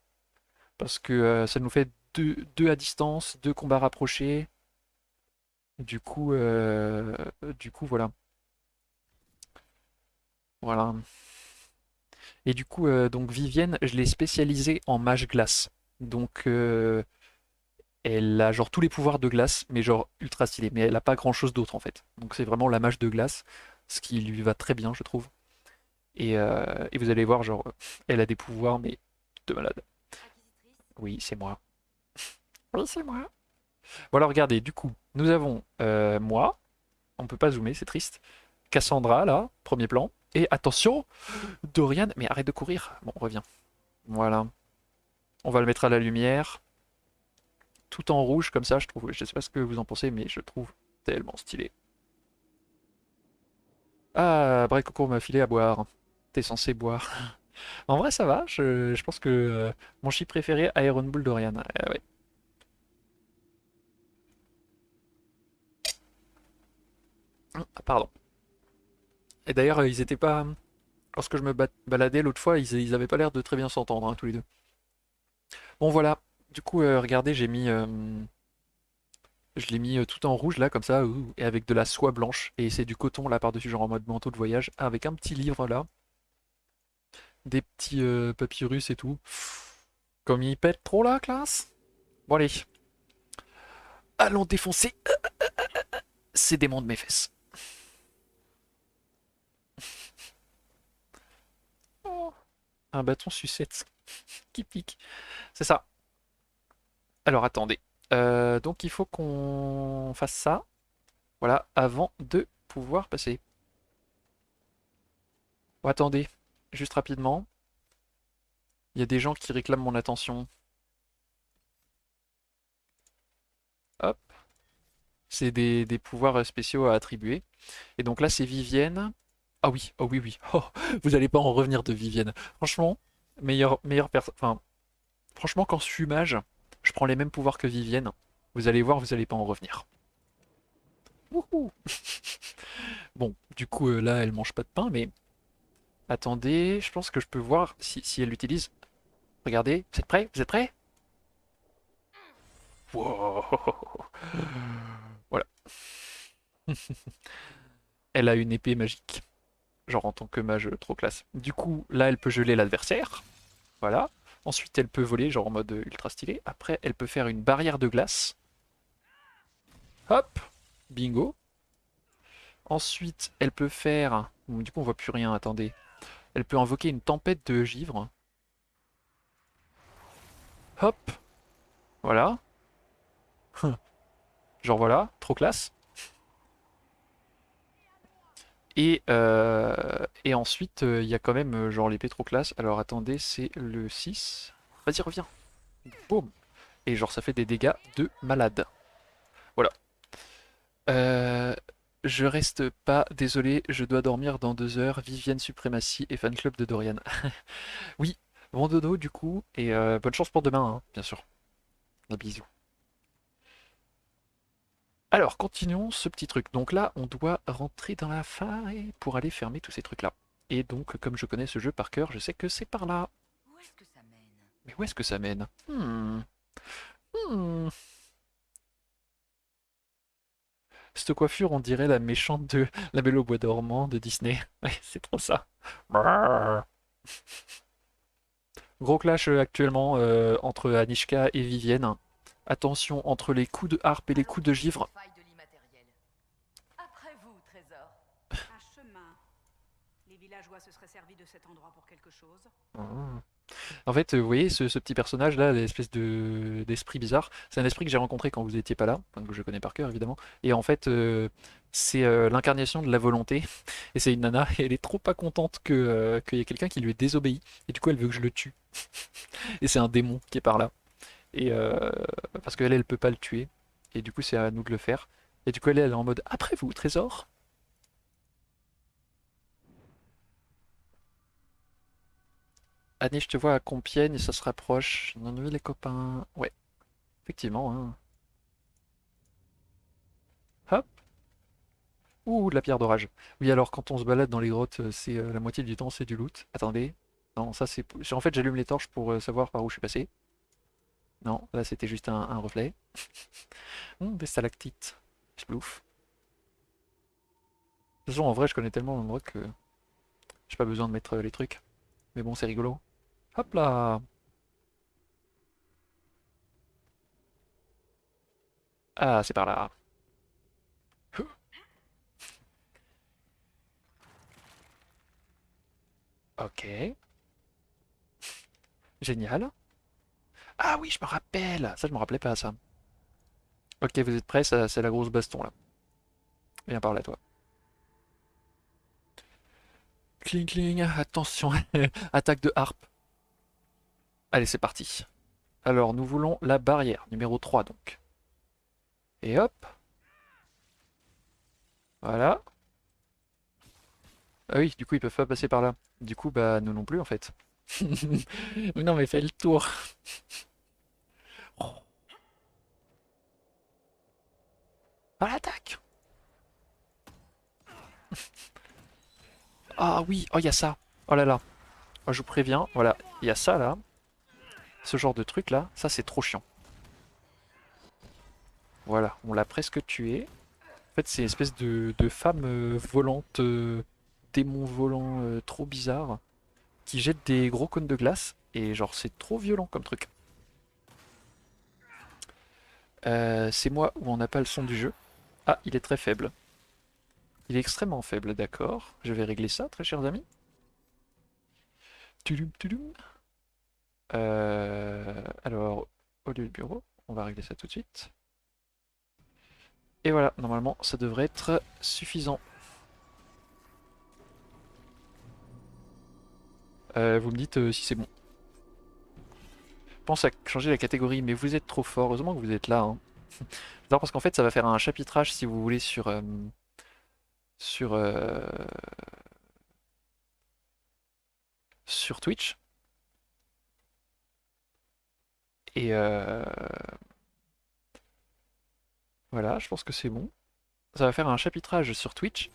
Parce que ça nous fait deux à distance, deux combats rapprochés. Du coup, voilà. Voilà. Et du coup, donc Vivienne, je l'ai spécialisée en mage glace. Donc, elle a genre tous les pouvoirs de glace, mais genre ultra stylé. Mais elle a pas grand-chose d'autre en fait. Donc c'est vraiment la mage de glace, ce qui lui va très bien, je trouve. Et vous allez voir, genre, elle a des pouvoirs, mais de malade. Oui, c'est moi. Oui, c'est moi. Voilà, regardez, du coup, nous avons moi, on peut pas zoomer, c'est triste. Cassandra, là, premier plan. Et attention, Dorian, mais arrête de courir. Bon, on revient. Voilà. On va le mettre à la lumière. Tout en rouge, comme ça, je trouve. Je sais pas ce que vous en pensez, mais je trouve tellement stylé. Ah, Coco m'a filé à boire. T'es censé boire. En vrai, ça va. Je pense que mon chip préféré, Iron Bull Dorian. Ouais. Ah, pardon. Et d'ailleurs, ils étaient pas. Lorsque je me baladais l'autre fois, ils avaient pas l'air de très bien s'entendre, hein, tous les deux. Bon, voilà. Du coup, regardez, je l'ai mis tout en rouge là, comme ça, et avec de la soie blanche. Et c'est du coton là par-dessus, genre en mode manteau de voyage, avec un petit livre là, des petits papyrus et tout. Comme il pète trop la classe. Bon, allez, allons défoncer ces démons de mes fesses. Oh, un bâton sucette qui pique. C'est ça. Alors attendez. Donc il faut qu'on fasse ça, voilà, avant de pouvoir passer. Oh, attendez, juste rapidement. Il y a des gens qui réclament mon attention. Hop, c'est des pouvoirs spéciaux à attribuer. Et donc là, c'est Vivienne. Ah oui, oh oui, oui. Oh, vous allez pas en revenir de Vivienne. Franchement, meilleure personne. Enfin, franchement, quand je suis mage, je prends les mêmes pouvoirs que Vivienne. Vous allez voir, vous allez pas en revenir. Wouhou. Bon, du coup, là, elle mange pas de pain, mais attendez, je pense que je peux voir si elle l'utilise. Regardez, vous êtes prêts? Vous êtes prêts? Wow. Voilà. Elle a une épée magique. Genre en tant que mage trop classe. Du coup, là, elle peut geler l'adversaire. Voilà. Ensuite, elle peut voler, genre en mode ultra stylé. Après, elle peut faire une barrière de glace. Hop, bingo. Ensuite, elle peut faire. Bon, du coup, on voit plus rien, attendez. Elle peut invoquer une tempête de givre. Hop. Voilà. Genre voilà, trop classe. Et ensuite, il y a quand même genre l'épée trop classe. Alors attendez, c'est le 6. Vas-y, reviens. Boum. Et genre ça fait des dégâts de malade. Voilà. Euh, je reste pas, désolé, je dois dormir dans 2 heures. Vivienne Suprématie et fan club de Dorian. Oui, bon dodo du coup, et bonne chance pour demain, hein, bien sûr. Des bisous. Alors, continuons ce petit truc. Donc là, on doit rentrer dans la faille pour aller fermer tous ces trucs-là. Et donc, comme je connais ce jeu par cœur, je sais que c'est par là. Où est-ce que ça mène? Mais où est-ce que ça mène? Hmm. Cette coiffure, on dirait la méchante de La Belle au Bois dormant de Disney. Ouais, c'est trop ça. Brrr. Gros clash actuellement entre Anishka et Vivienne. Attention, entre les coups de harpe et les coups de Allons-nous givre. aux failles de l'immatériel? Après vous, trésor. Un chemin. Les villageois se seraient servis de cet endroit pour quelque chose. Hmm. En fait, vous voyez, ce petit personnage-là, l'espèce d'esprit bizarre, c'est un esprit que j'ai rencontré quand vous n'étiez pas là, enfin, que je connais par cœur évidemment. Et en fait, c'est l'incarnation de la volonté. Et c'est une nana, et elle est trop pas contente qu'il y ait quelqu'un qui lui ait désobéi. Et du coup, elle veut que je le tue. Et c'est un démon qui est par là. Et parce qu'elle, elle peut pas le tuer. Et du coup, c'est à nous de le faire. Et du coup, elle est en mode après vous, trésor. Annie, je te vois à Compiègne, ça se rapproche. Non, oui, les copains. Ouais, effectivement, hein. Hop. Ouh, de la pierre d'orage. Oui, alors quand on se balade dans les grottes, c'est la moitié du temps, c'est du loot. Attendez. Non, ça c'est. En fait, j'allume les torches pour savoir par où je suis passé. Non, là c'était juste un reflet. Des stalactites. Splouf. De toute façon, en vrai, je connais tellement l'endroit que j'ai pas besoin de mettre les trucs. Mais bon, c'est rigolo. Hop là. Ah, c'est par là. Ok. Génial. Ah oui, je me rappelle. Ça, je me rappelais pas ça. Ok, vous êtes prêts? Ça, c'est la grosse baston là. Viens par là, toi. Cling cling, attention. Attaque de harpe. Allez, c'est parti. Alors, nous voulons la barrière, numéro 3 donc. Et hop, voilà. Ah oui, du coup, ils peuvent pas passer par là. Du coup, bah, nous non plus, en fait. Mais non, mais fais le tour. Oh, à l'attaque. Ah oui, oh, il y a ça. Oh là là. Oh, je vous préviens, voilà, il y a ça là. Ce genre de truc là, ça c'est trop chiant. Voilà, on l'a presque tué. En fait, c'est une espèce de femme volante, démon volant trop bizarre, qui jette des gros cônes de glace. Et genre, c'est trop violent comme truc. C'est moi où on n'a pas le son du jeu. Ah, il est très faible. Il est extrêmement faible, d'accord. Je vais régler ça, très chers amis. Tudum, tudum. Alors, au lieu de bureau, on va régler ça tout de suite. Et voilà, normalement, ça devrait être suffisant. Vous me dites si c'est bon. Pense à changer la catégorie, mais vous êtes trop fort. Heureusement que vous êtes là, hein. Non, parce qu'en fait, ça va faire un chapitrage, si vous voulez, sur, euh, sur Twitch. Et voilà, je pense que c'est bon. Ça va faire un chapitrage sur Twitch.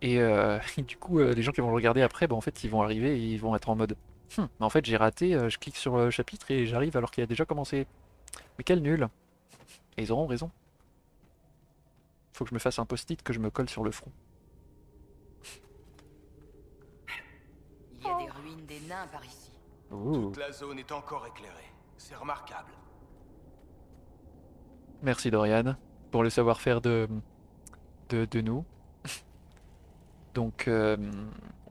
Et, et du coup, les gens qui vont le regarder après, bah, en fait, ils vont arriver et ils vont être en mode mais en fait, j'ai raté, je clique sur le chapitre et j'arrive alors qu'il a déjà commencé. Mais quel nul! Et ils auront raison. Faut que je me fasse un post-it que je me colle sur le front. Il y a des ruines des nains par ici. Ouh. Toute la zone est encore éclairée. C'est remarquable. Merci Dorian pour le savoir-faire de nous. Donc,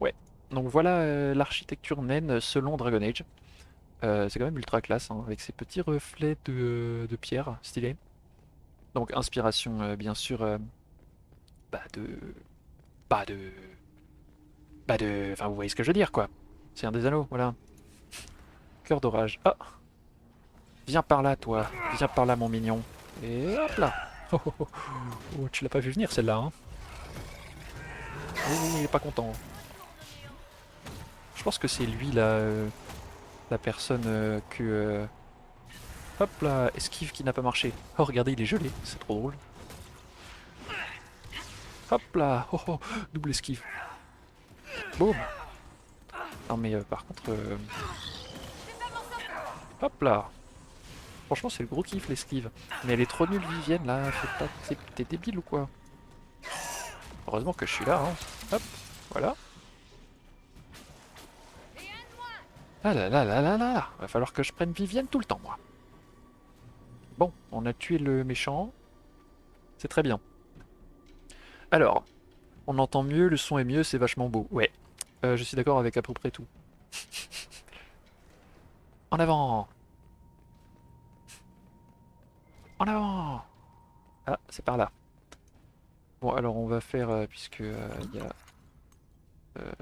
ouais. Donc voilà l'architecture naine selon Dragon Age. C'est quand même ultra classe, hein, avec ces petits reflets de pierre stylés. Donc inspiration bien sûr bah de... Bah de... Bah de... Enfin vous voyez ce que je veux dire quoi. C'est un des anneaux, voilà. Cœur d'orage. Ah, viens par là toi. Viens par là mon mignon. Et hop là. Oh, oh, oh. Oh, tu l'as pas vu venir celle-là, hein. Oh, il est pas content. Je pense que c'est lui là, la personne hop là, esquive qui n'a pas marché. Oh regardez, il est gelé, c'est trop drôle. Hop là, oh, oh, double esquive. Boum. Non mais par contre... hop là. Franchement c'est le gros kiff l'esquive. Mais elle est trop nulle Vivienne là, t'es débile ou quoi? Heureusement que je suis là, hein. Hop, voilà. Ah là là là là là. Va falloir que je prenne Vivienne tout le temps moi. Bon, on a tué le méchant. C'est très bien. Alors, on entend mieux, le son est mieux, c'est vachement beau. Ouais, je suis d'accord avec à peu près tout. En avant! En avant! Ah, c'est par là. Bon, alors on va faire, puisque il y a... euh,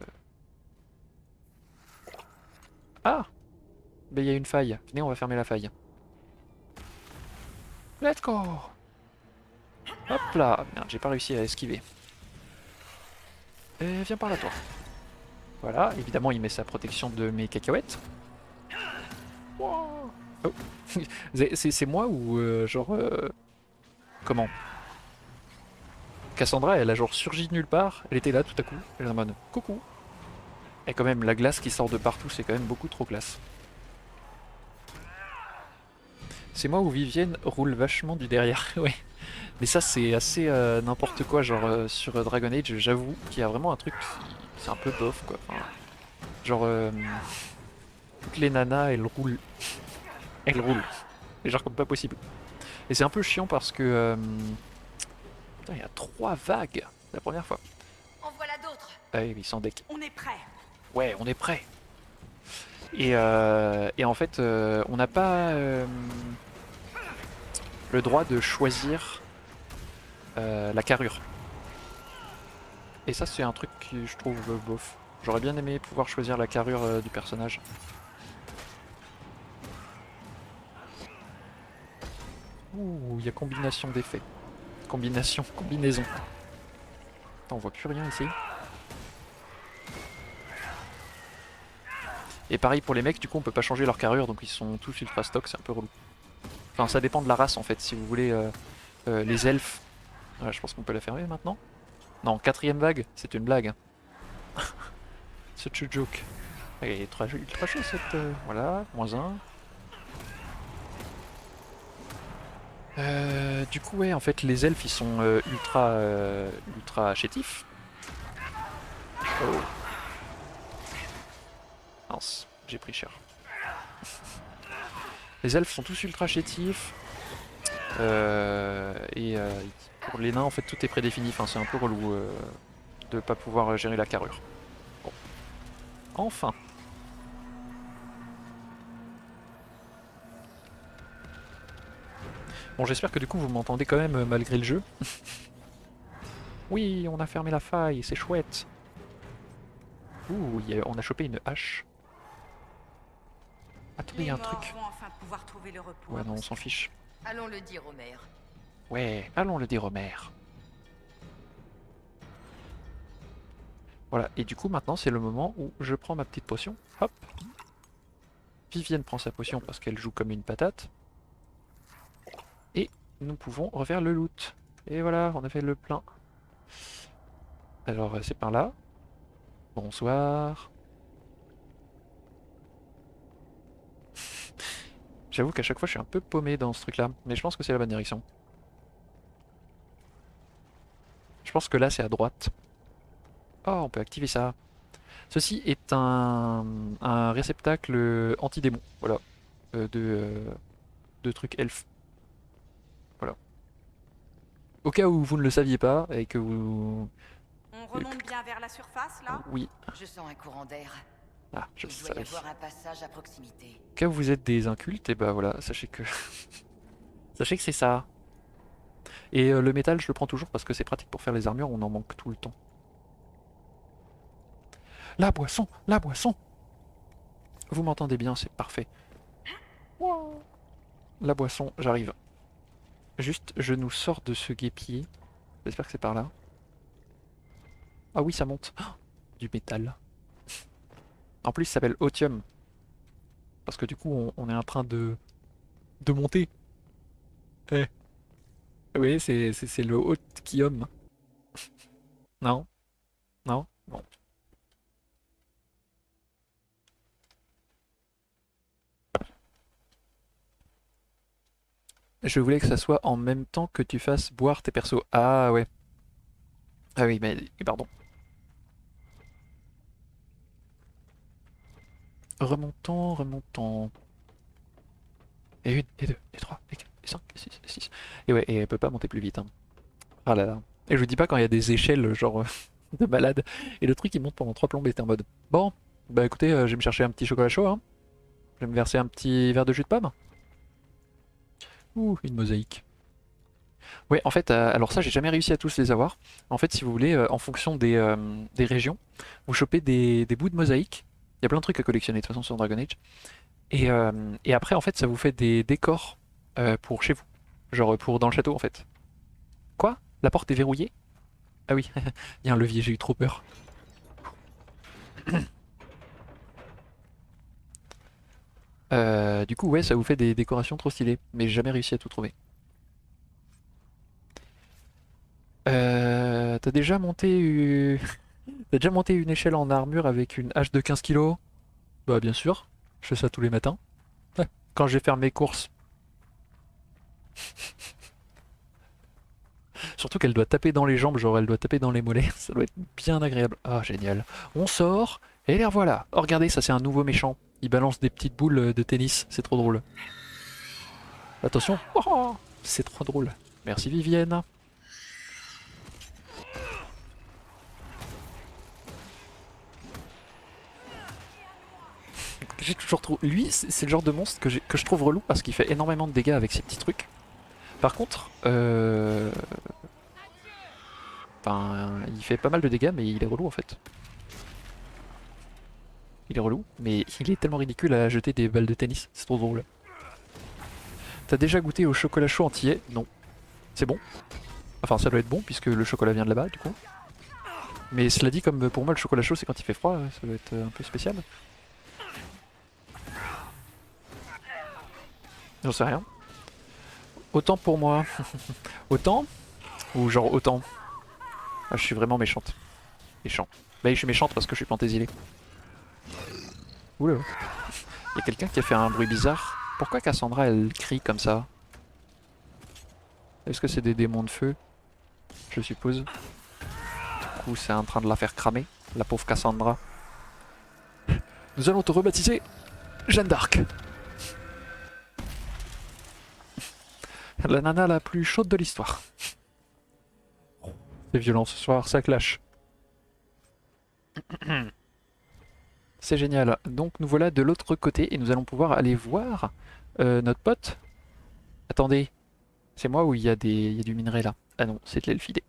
Ah! Ben il y a une faille. Venez, on va fermer la faille. Let's go! Hop là! Merde, j'ai pas réussi à esquiver. Et viens par là, toi. Voilà, évidemment, il met sa protection de mes cacahuètes. Wow. Oh. C'est moi ou genre... comment? Cassandra, elle a genre surgi de nulle part, elle était là tout à coup, elle est en mode coucou. Et quand même, la glace qui sort de partout, c'est quand même beaucoup trop classe. C'est moi où Vivienne roule vachement du derrière, ouais. Mais ça, c'est assez n'importe quoi, genre sur Dragon Age, j'avoue qu'il y a vraiment un truc qui... C'est un peu bof, quoi. Enfin, genre, toutes les nanas, elles roulent. Elles roulent. Et genre comme pas possible. Et c'est un peu chiant parce que... putain, il y a 3 vagues la première fois. En voilà d'autres. Ah oui, ils sont deck. On est prêt. Ouais, on est prêt. Et en fait, on n'a pas le droit de choisir la carrure. Et ça, c'est un truc que je trouve bof. J'aurais bien aimé pouvoir choisir la carrure du personnage. Ouh, il y a combination d'effets. Combinaison. Attends, on voit plus rien ici. Et pareil pour les mecs, du coup on peut pas changer leur carrure, donc ils sont tous ultra stock, c'est un peu relou. Enfin ça dépend de la race en fait, si vous voulez les elfes. Ouais, je pense qu'on peut la fermer maintenant. Non, 4ème vague, c'est une blague. Such a joke. Elle est ultra chaud cette... voilà, -1. Du coup ouais, en fait les elfes ils sont ultra chétifs. Oh. Mince, j'ai pris cher. Les elfes sont tous ultra chétifs. Pour les nains, en fait, tout est prédéfini. Enfin, c'est un peu relou de pas pouvoir gérer la carrure. Bon. Enfin. Bon, j'espère que du coup vous m'entendez quand même malgré le jeu. Oui, on a fermé la faille, c'est chouette. Ouh, on a chopé une hache. Attendez, il y a un truc. Vont enfin pouvoir trouver le repos. Ouais, non, on s'en fiche. Allons le dire au maire. Ouais, allons le dire au maire. Voilà, et du coup maintenant c'est le moment où je prends ma petite potion. Hop. Vivienne prend sa potion parce qu'elle joue comme une patate. Et nous pouvons refaire le loot. Et voilà, on a fait le plein. Alors c'est par là. Bonsoir. J'avoue qu'à chaque fois je suis un peu paumé dans ce truc là, mais je pense que c'est la bonne direction. Je pense que là c'est à droite. Oh, on peut activer ça. Ceci est un réceptacle anti-démon, voilà, de trucs elfes. Voilà. Au cas où vous ne le saviez pas et que vous... On remonte bien vers la surface, là? Oui. Je sens un courant d'air. Ah, je Il doit y savais. avoir un passage à proximité. Quand vous êtes des incultes, et bah voilà, sachez que... sachez que c'est ça. Et le métal, je le prends toujours parce que c'est pratique pour faire les armures, on en manque tout le temps. La boisson! La boisson! Vous m'entendez bien, c'est parfait. La boisson, j'arrive. Juste, je nous sors de ce guépier. J'espère que c'est par là. Ah oui, ça monte. Oh, du métal. En plus, ça s'appelle Otium. Parce que du coup, on est en train de monter. Eh. Oui, c'est le Otium. Non? Non? Bon. Je voulais que ça soit en même temps que tu fasses boire tes persos. Ah ouais. Ah oui, mais pardon. Remontons, remontons. Et une, et deux, et trois, et quatre, et cinq, et six, et six. Et ouais, et elle peut pas monter plus vite, hein. Ah là là. Et je vous dis pas quand il y a des échelles, genre de malade. Et le truc il monte pendant 3 plombes et t'es en mode. Bon, bah écoutez, je vais me chercher un petit chocolat chaud, hein. Je vais me verser un petit verre de jus de pomme. Ouh, une mosaïque. Ouais, en fait, alors ça, j'ai jamais réussi à tous les avoir. En fait, si vous voulez, en fonction des régions, vous chopez des bouts de mosaïque. Il y a plein de trucs à collectionner de toute façon sur Dragon Age. Et après, en fait, ça vous fait des décors pour chez vous. Genre pour dans le château, en fait. Quoi? La porte est verrouillée? Ah oui, il y a un levier, j'ai eu trop peur. Du coup, ouais, ça vous fait des décorations trop stylées. Mais j'ai jamais réussi à tout trouver. T'as déjà monté T'as déjà monté une échelle en armure avec une hache de 15 kilos? Bah bien sûr, je fais ça tous les matins. Ouais. Quand je vais faire mes courses. Surtout qu'elle doit taper dans les jambes, genre elle doit taper dans les mollets. Ça doit être bien agréable. Ah génial. On sort, et les revoilà. Oh regardez, ça c'est un nouveau méchant. Il balance des petites boules de tennis, c'est trop drôle. Attention. Oh, c'est trop drôle. Merci Vivienne. J'ai toujours trouvé... Lui, c'est le genre de monstre que je trouve relou parce qu'il fait énormément de dégâts avec ses petits trucs. Par contre, enfin, il fait pas mal de dégâts, mais il est relou en fait. Il est relou, mais il est tellement ridicule à jeter des balles de tennis, c'est trop drôle. T'as déjà goûté au chocolat chaud antillais? Non. C'est bon. Enfin, ça doit être bon puisque le chocolat vient de là-bas du coup. Mais cela dit, comme pour moi le chocolat chaud c'est quand il fait froid, ça doit être un peu spécial. J'en sais rien. Autant pour moi. Autant? Ou genre autant? Ah, je suis vraiment méchante. Méchant. Bah je suis méchante parce que je suis plantésilée. Oula. Il y a quelqu'un qui a fait un bruit bizarre. Pourquoi Cassandra elle crie comme ça? Est-ce que c'est des démons de feu? Je suppose. Du coup c'est en train de la faire cramer, la pauvre Cassandra. Nous allons te rebaptiser Jeanne d'Arc. La nana la plus chaude de l'histoire. C'est violent ce soir, ça clash. C'est génial. Donc nous voilà de l'autre côté et nous allons pouvoir aller voir notre pote. Attendez, c'est moi ou il y a du minerai là? Ah non, c'est de l'elfidé.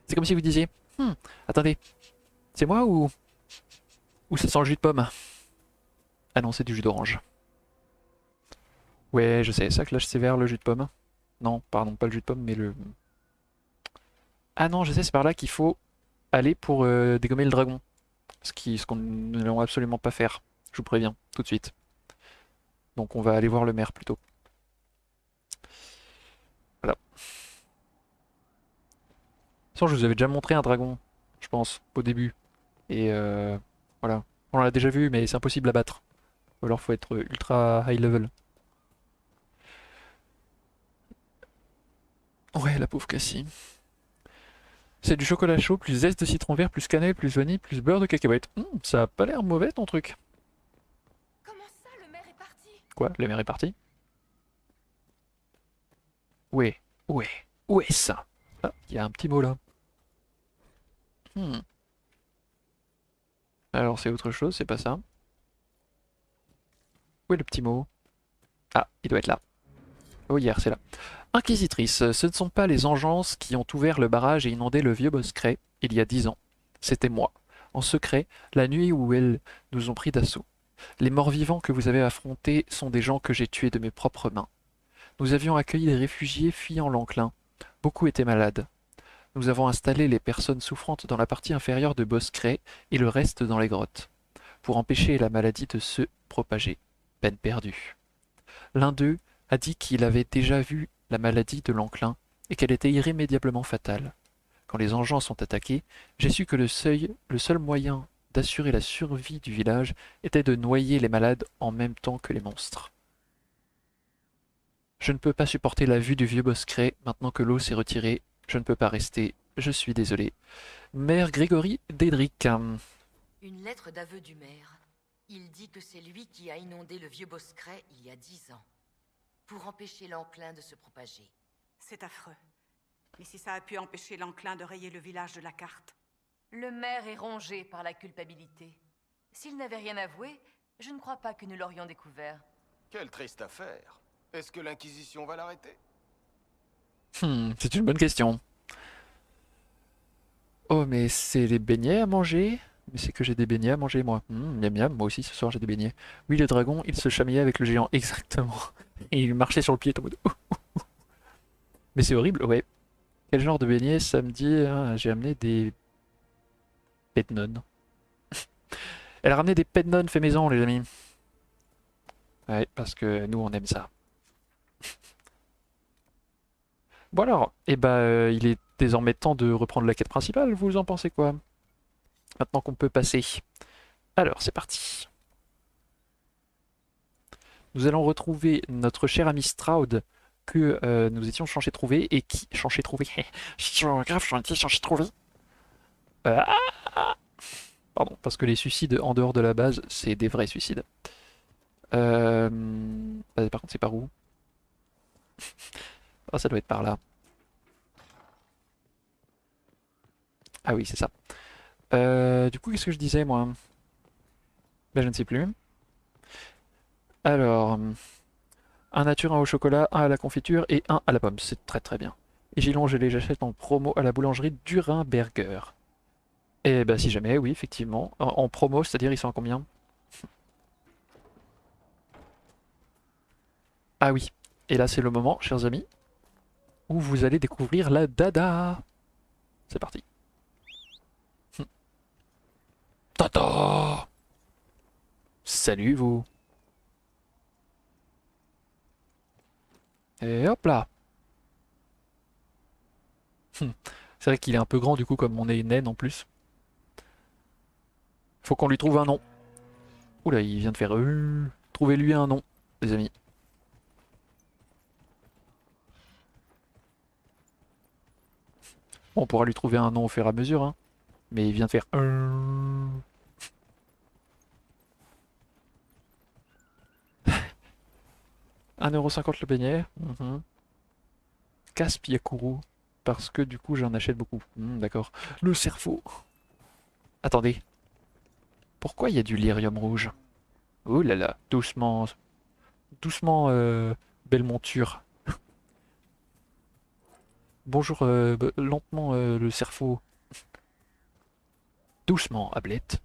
C'est comme si vous disiez, attendez, c'est moi ou ça sent le jus de pomme? Ah non, c'est du jus d'orange. Ouais, je sais, ça clash sévère le jus de pomme. Non, pardon, pas le jus de pomme, mais le... Ah non, je sais, c'est par là qu'il faut aller pour dégommer le dragon. Ce qu'on ne allons absolument pas faire. Je vous préviens, tout de suite. Donc on va aller voir le maire plutôt. Voilà. De toute façon, je vous avais déjà montré un dragon, je pense, au début. Et voilà. On l'a déjà vu, mais c'est impossible à battre. Ou alors faut être ultra high level. Ouais, la pauvre Cassie. C'est du chocolat chaud, plus zeste de citron vert, plus cannelle, plus vanille, plus beurre de cacahuète. Ça a pas l'air mauvais ton truc. Comment ça, le maire est parti? Quoi? Le maire est parti? Ouais, ouais, où est ça? Ah, il y a un petit mot là. Hmm. Alors c'est autre chose, c'est pas ça. Où est le petit mot? Ah, il doit être là. Oh hier, c'est là. Inquisitrice, ce ne sont pas les engeances qui ont ouvert le barrage et inondé le vieux Boscret il y a 10 ans. C'était moi, en secret, la nuit où elles nous ont pris d'assaut. Les morts-vivants que vous avez affrontés sont des gens que j'ai tués de mes propres mains. Nous avions accueilli des réfugiés fuyant l'enclin. Beaucoup étaient malades. Nous avons installé les personnes souffrantes dans la partie inférieure de Boscret et le reste dans les grottes, pour empêcher la maladie de se propager. Peine perdue. L'un d'eux a dit qu'il avait déjà vu la maladie de l'enclin et qu'elle était irrémédiablement fatale. Quand les engins sont attaqués, j'ai su que le seul moyen d'assurer la survie du village était de noyer les malades en même temps que les monstres. Je ne peux pas supporter la vue du vieux Boscret maintenant que l'eau s'est retirée. Je ne peux pas rester. Je suis désolé. Mère Grégory Dédric. Une lettre d'aveu du maire. Il dit que c'est lui qui a inondé le vieux Boscret il y a 10 ans, pour empêcher l'enclin de se propager. C'est affreux. Mais si ça a pu empêcher l'enclin de rayer le village de la carte. Le maire est rongé par la culpabilité. S'il n'avait rien avoué, je ne crois pas que nous l'aurions découvert. Quelle triste affaire. Est-ce que l'Inquisition va l'arrêter? C'est une bonne question. Oh, mais c'est les beignets à manger? Mais c'est que j'ai des beignets à manger, moi. Miam miam, moi aussi ce soir j'ai des beignets. Oui, le dragon, il se chamaillait avec le géant, exactement. Et il marchait sur le pied en mode. Mais c'est horrible, ouais. Quel genre de beignets samedi? J'ai amené des pednon. Elle a ramené des pednon fait maison, les amis. Ouais, parce que nous on aime ça. Bon alors, eh ben, il est désormais temps de reprendre la quête principale, vous en pensez quoi? Maintenant qu'on peut passer. Alors, c'est parti. Nous allons retrouver notre cher ami Stroud que nous étions censés trouver et qui... Censés trouver. Grave, j'en étais censé trouver. Pardon, parce que les suicides en dehors de la base, c'est des vrais suicides. Par contre, c'est par où? Ah, ça doit être par là. Ah oui, c'est ça. Du coup, qu'est-ce que je disais, moi? Ben, je ne sais plus. Alors, un nature, un au chocolat, un à la confiture et un à la pomme. C'est très très bien. Et Gilon, je les achète en promo à la boulangerie Durin-Berger. Et bah si jamais, oui, effectivement. En promo, c'est-à-dire ils sont à combien? Ah oui. Et là, c'est le moment, chers amis, où vous allez découvrir la dada. C'est parti. Tata! Salut vous. Et hop là. C'est vrai qu'il est un peu grand du coup comme on est naine en plus. Faut qu'on lui trouve un nom. Oula, il vient de faire... Trouvez-lui un nom, les amis. Bon, on pourra lui trouver un nom au fur et à mesure, hein. Mais il vient de faire... 1,50€ le beignet. Casse-Piakuru. Parce que du coup j'en achète beaucoup. D'accord. Le cerveau. Attendez. Pourquoi il y a du lyrium rouge? Oh là là. Doucement. Doucement, belle monture. Bonjour, lentement, le cerveau. Doucement, Ablette.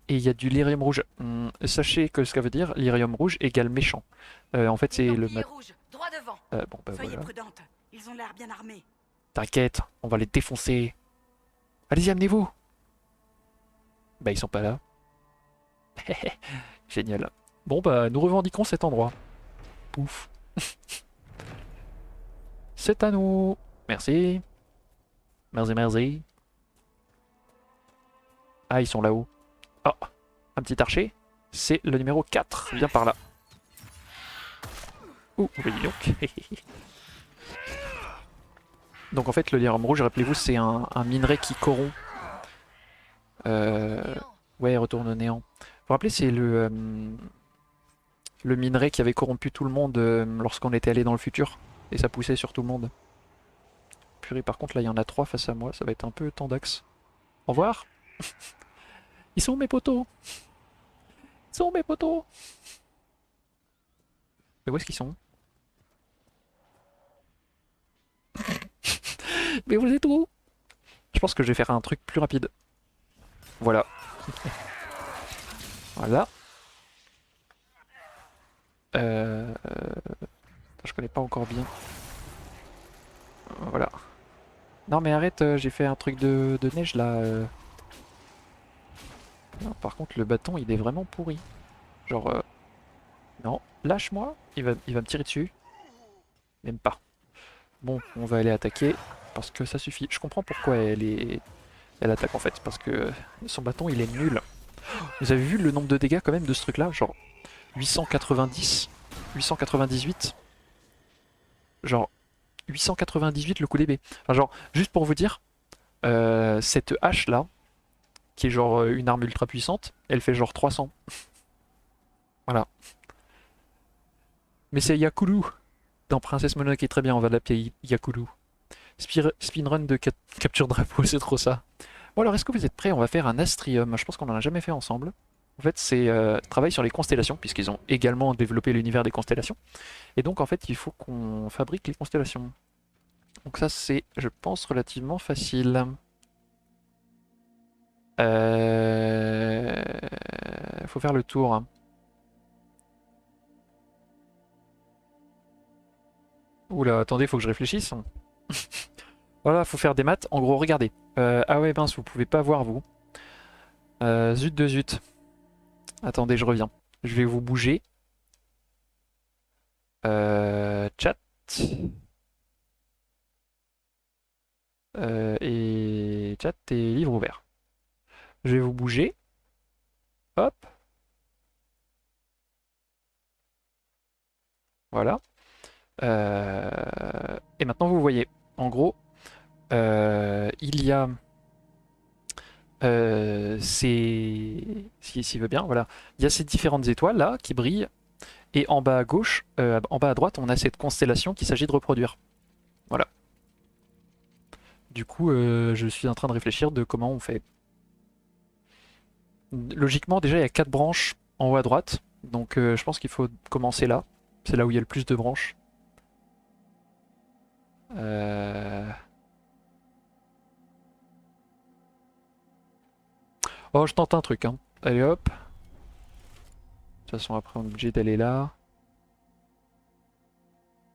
Et il y a du lyrium rouge. Sachez que ce que ça veut dire, lyrium rouge égale méchant. En fait, c'est le... rouge, droit devant. Bon, bah Soyez voilà. prudente. Ils ont l'air bien armés. T'inquiète, on va les défoncer. Allez-y, amenez-vous. Bah, ils sont pas là. Génial. Bon, bah, nous revendiquons cet endroit. Pouf. C'est à nous. Merci. Merci, merci. Ah, ils sont là-haut. Oh, un petit archer. C'est le numéro 4. Viens par là. Ouh, oui, donc. Donc en fait, le lyrium rouge, rappelez-vous, c'est un minerai qui corrompt. Ouais, retourne au néant. Vous vous rappelez, c'est le minerai qui avait corrompu tout le monde lorsqu'on était allé dans le futur. Et ça poussait sur tout le monde. Purée, par contre, là, il y en a 3 face à moi. Ça va être un peu tendax. Au revoir. Ils sont où mes poteaux? Ils sont où mes poteaux? Mais où est-ce qu'ils sont? Mais vous êtes où? Je pense que je vais faire un truc plus rapide. Voilà. Voilà. Je connais pas encore bien. Voilà. Non mais arrête, j'ai fait un truc de neige là. Non, par contre le bâton il est vraiment pourri. Genre, non, lâche-moi, il va me tirer dessus. Même pas. Bon, on va aller attaquer parce que ça suffit. Je comprends pourquoi elle attaque en fait, parce que son bâton il est nul. Vous avez vu le nombre de dégâts quand même de ce truc là? Genre 890, 898, genre 898 le coup d'épée. Enfin genre, juste pour vous dire, cette hache là, qui est genre une arme ultra puissante, elle fait genre 300. Voilà. Mais c'est Yakulu dans Princesse Mononoke, très bien, on va l'appeler Yakulu. Speedrun de capture drapeau, c'est trop ça. Bon alors, est-ce que vous êtes prêts? On va faire un astrium. Je pense qu'on en a jamais fait ensemble. En fait, c'est travail sur les constellations, puisqu'ils ont également développé l'univers des constellations. Et donc, en fait, il faut qu'on fabrique les constellations. Donc ça, c'est, je pense, relativement facile. Faut faire le tour, hein. Oula, attendez, faut que je réfléchisse. Voilà, faut faire des maths. En gros, regardez. Ah ouais, mince, vous pouvez pas voir, vous. Zut de zut. Attendez, je reviens. Je vais vous bouger. Chat. Et chat et livre ouvert. Je vais vous bouger. Hop. Voilà. Et maintenant, vous voyez. En gros, il y a s'il veut bien, voilà. Il y a ces différentes étoiles là qui brillent. Et en bas à gauche, en bas à droite, on a cette constellation qu'il s'agit de reproduire. Voilà. Du coup, je suis en train de réfléchir de comment on fait. Logiquement, déjà, il y a 4 branches en haut à droite. Donc, je pense qu'il faut commencer là. C'est là où il y a le plus de branches. Euh, Oh, je tente un truc, hein. Allez hop. De toute façon, après, on est obligé d'aller là.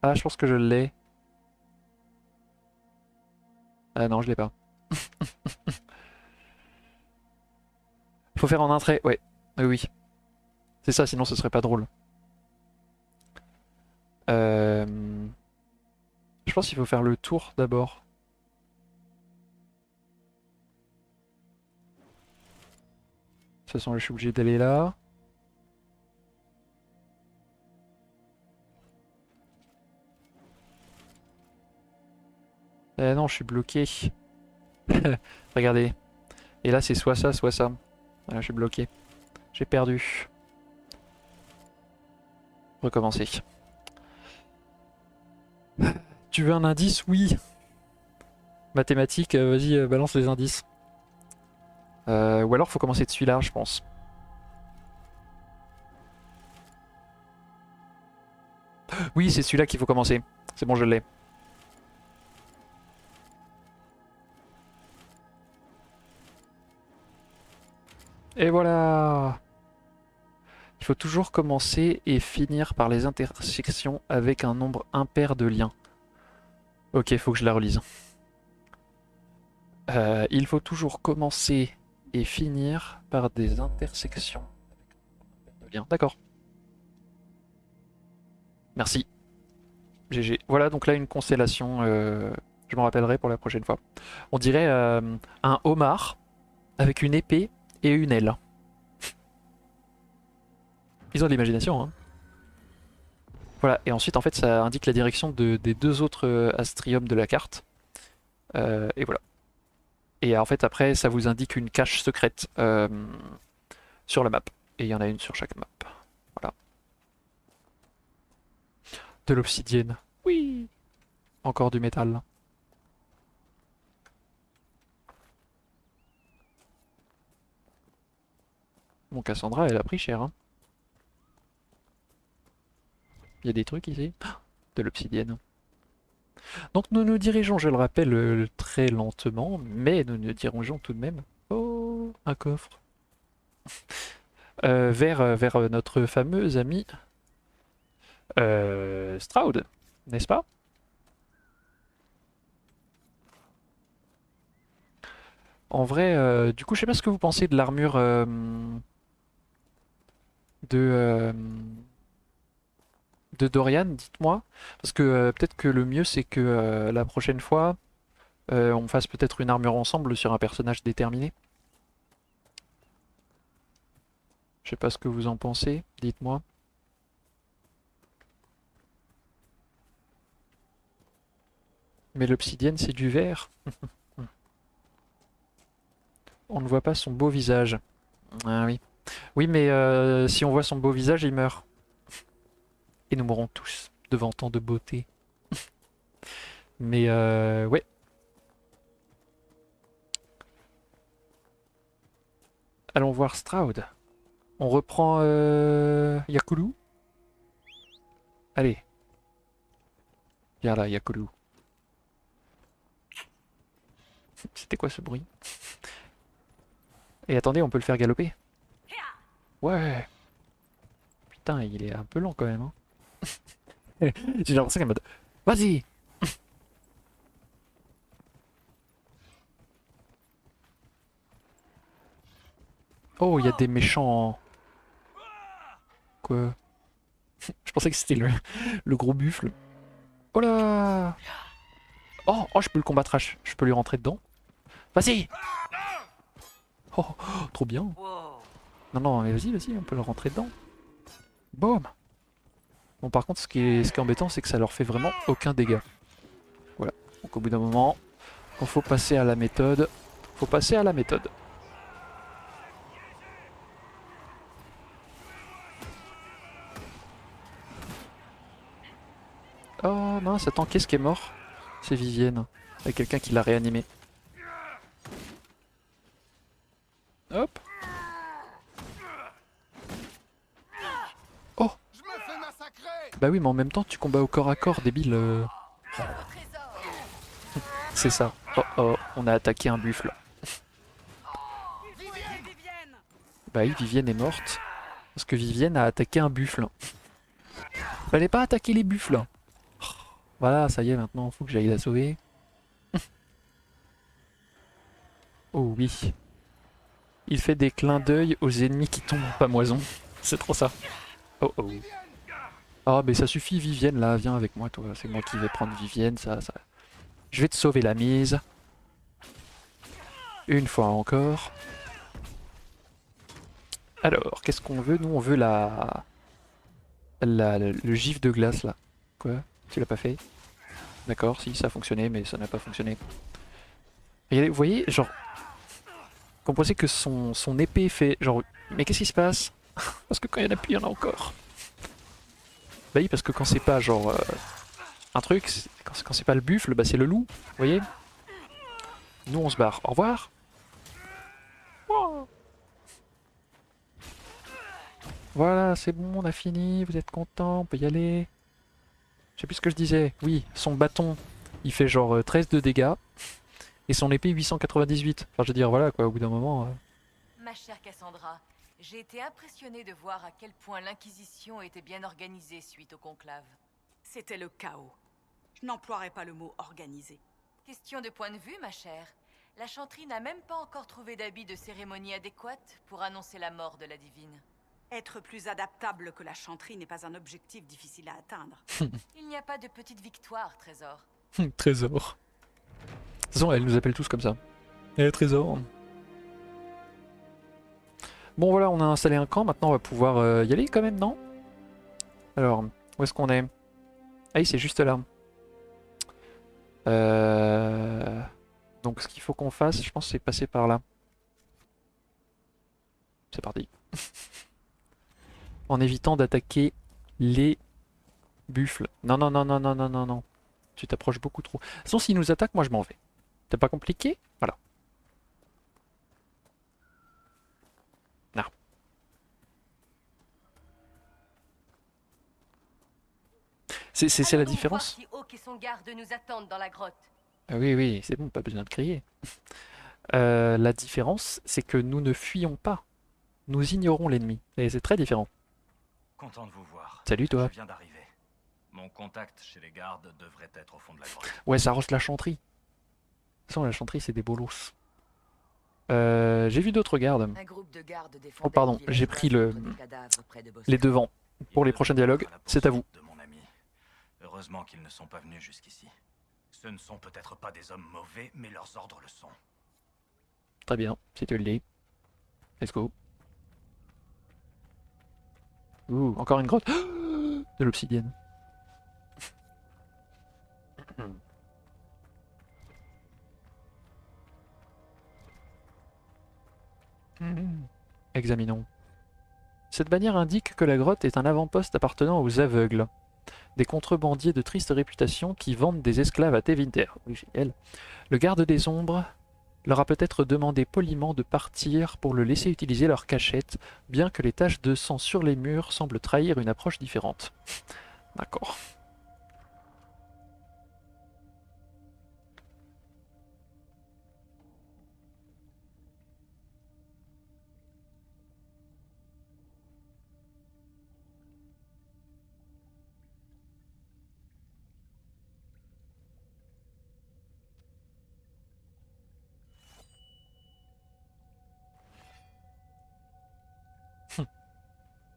Ah, je pense que je l'ai. Ah non, je l'ai pas. Faut faire en un trait, ouais. Oui, oui. C'est ça, sinon ce serait pas drôle. Euh, Je pense qu'il faut faire le tour d'abord. De toute façon, je suis obligé d'aller là. Eh non, je suis bloqué. Regardez. Et là, c'est soit ça, soit ça. Voilà, je suis bloqué. J'ai perdu. Recommencer. Tu veux un indice? Oui. Mathématiques, vas-y, balance les indices. Ou alors, faut commencer de celui-là, je pense. Oui, c'est celui-là qu'il faut commencer. C'est bon, je l'ai. Et voilà! Il faut toujours commencer et finir par les intersections avec un nombre impair de liens. Ok, faut que je la relise. Il faut toujours commencer et finir par des intersections avec un nombre impair de liens. D'accord. Merci. GG. Voilà donc là une constellation, je m'en rappellerai pour la prochaine fois. On dirait un homard avec une épée et une aile. Ils ont de l'imagination, hein. Voilà, et ensuite en fait ça indique la direction des deux autres astriums de la carte. Et voilà. Et en fait après ça vous indique une cache secrète sur la map. Et il y en a une sur chaque map. Voilà. De l'obsidienne. Oui. Encore du métal. Bon, Cassandra, elle a pris cher, hein. Il y a des trucs ici. Ah, de l'obsidienne. Donc nous nous dirigeons, je le rappelle, très lentement, mais nous nous dirigeons tout de même. Oh, un coffre. Vers notre fameux ami Stroud, n'est-ce pas? En vrai, du coup, je sais pas ce que vous pensez de l'armure de, euh, de Dorian, dites-moi. Parce que peut-être que le mieux, c'est que la prochaine fois, on fasse peut-être une armure ensemble sur un personnage déterminé. Je sais pas ce que vous en pensez, dites-moi. Mais l'obsidienne, c'est du verre. On ne voit pas son beau visage. Ah oui. Oui, mais si on voit son beau visage, il meurt. Et nous mourrons tous devant tant de beauté. Mais ouais. Allons voir Stroud. On reprend Yakulu. Allez. Viens là, Yakulu. C'était quoi ce bruit? Et attendez, on peut le faire galoper? Ouais. Putain, il est un peu lent quand même, hein. J'ai l'impression qu'il est en mode... Vas-y! Oh, il y a des méchants... Quoi? Je pensais que c'était le gros buffle. Oh là! Oh, oh, je peux le combattre H. Je peux lui rentrer dedans. Vas-y! Oh, oh, trop bien. Non, non, mais vas-y, vas-y, on peut le rentrer dedans. Boum! Bon, par contre, ce qui est embêtant, c'est que ça leur fait vraiment aucun dégât. Voilà. Donc au bout d'un moment, il faut passer à la méthode. Faut passer à la méthode. Oh mince, attends, qu'est-ce qui est mort? C'est Vivienne. Il y a quelqu'un qui l'a réanimé. Hop. Oh! Je me fais massacrer! Bah oui, mais en même temps, tu combats au corps à corps, débile. C'est ça. Oh oh, on a attaqué un buffle. Vivienne! Bah oui, Vivienne est morte. Parce que Vivienne a attaqué un buffle. Fallait pas attaquer les buffles. Voilà, ça y est, maintenant, faut que j'aille la sauver. Oh oui. Il fait des clins d'œil aux ennemis qui tombent en pamoison. C'est trop ça. Oh oh. Oh, mais ça suffit, Vivienne, là, viens avec moi, toi. C'est moi qui vais prendre Vivienne, ça. Je vais te sauver la mise. Une fois encore. Alors, qu'est-ce qu'on veut? Nous, on veut le gif de glace, là. Quoi? Tu l'as pas fait? D'accord, si, ça a fonctionné, mais ça n'a pas fonctionné. Regardez, vous voyez, genre... Qu'on pensait que son épée fait... Genre, mais qu'est-ce qui se passe? Parce que quand il y en a plus, il y en a encore. Bah oui, parce que quand c'est pas, genre... un truc, quand c'est pas le buffle, bah c'est le loup, vous voyez? Nous, on se barre. Au revoir. Wow. Voilà, c'est bon, on a fini, vous êtes contents, on peut y aller. Je sais plus ce que je disais. Oui, son bâton, il fait genre 13 de dégâts. Et son épée 898. Enfin, je veux dire, voilà quoi, au bout d'un moment... Ma chère Cassandra, j'ai été impressionnée de voir à quel point l'Inquisition était bien organisée suite au conclave. C'était le chaos. Je n'emploierai pas le mot organisé. Question de point de vue, ma chère. La chanterie n'a même pas encore trouvé d'habit de cérémonie adéquate pour annoncer la mort de la divine. Être plus adaptable que la chanterie n'est pas un objectif difficile à atteindre. Il n'y a pas de petite victoire, Trésor. Trésor. De toute façon, elle nous appelle tous comme ça. Trésor. Bon voilà, on a installé un camp, maintenant on va pouvoir y aller quand même, non? Alors, où est-ce qu'on est? Ah oui, c'est juste là. Donc ce qu'il faut qu'on fasse, je pense, c'est passer par là. C'est parti. En évitant d'attaquer les buffles. Non, non, non, non, non, non, non, non. Tu t'approches beaucoup trop. De toute façon, s'ils nous attaquent, moi je m'en vais. C'est pas compliqué? Voilà. Non. C'est la Allons donc différence. voir si Hawk et son garde nous attendent dans la grotte. Ah oui, oui, c'est bon, pas besoin de crier. La différence, c'est que nous ne fuyons pas. Nous ignorons l'ennemi. Et c'est très différent. Content de vous voir. Salut toi. Je viens d'arriver. Mon contact chez les gardes devrait être au fond de la grotte. Ouais, ça roste la chanterie. De toute façon, la chanterie, c'est des bolos. J'ai vu d'autres gardes. Un groupe de gardes défendait Oh, pardon, les j'ai villageois pris le- contre des cadavres près de Les Boscret. devants. Pour les Ils prochains devaient dialogues, être à la c'est à vous. poursuite de mon ami. Heureusement qu'ils ne sont pas venus jusqu'ici. Ce ne sont peut-être pas des hommes mauvais, mais leurs ordres le sont. Très bien, si tu le dis. Let's go. Ouh, encore une grotte. De l'obsidienne. Examinons. Cette bannière indique que la grotte est un avant-poste appartenant aux aveugles, des contrebandiers de triste réputation qui vendent des esclaves à Tevinter. Oui, génial. Le garde des ombres leur a peut-être demandé poliment de partir pour le laisser utiliser leur cachette, bien que les taches de sang sur les murs semblent trahir une approche différente. D'accord.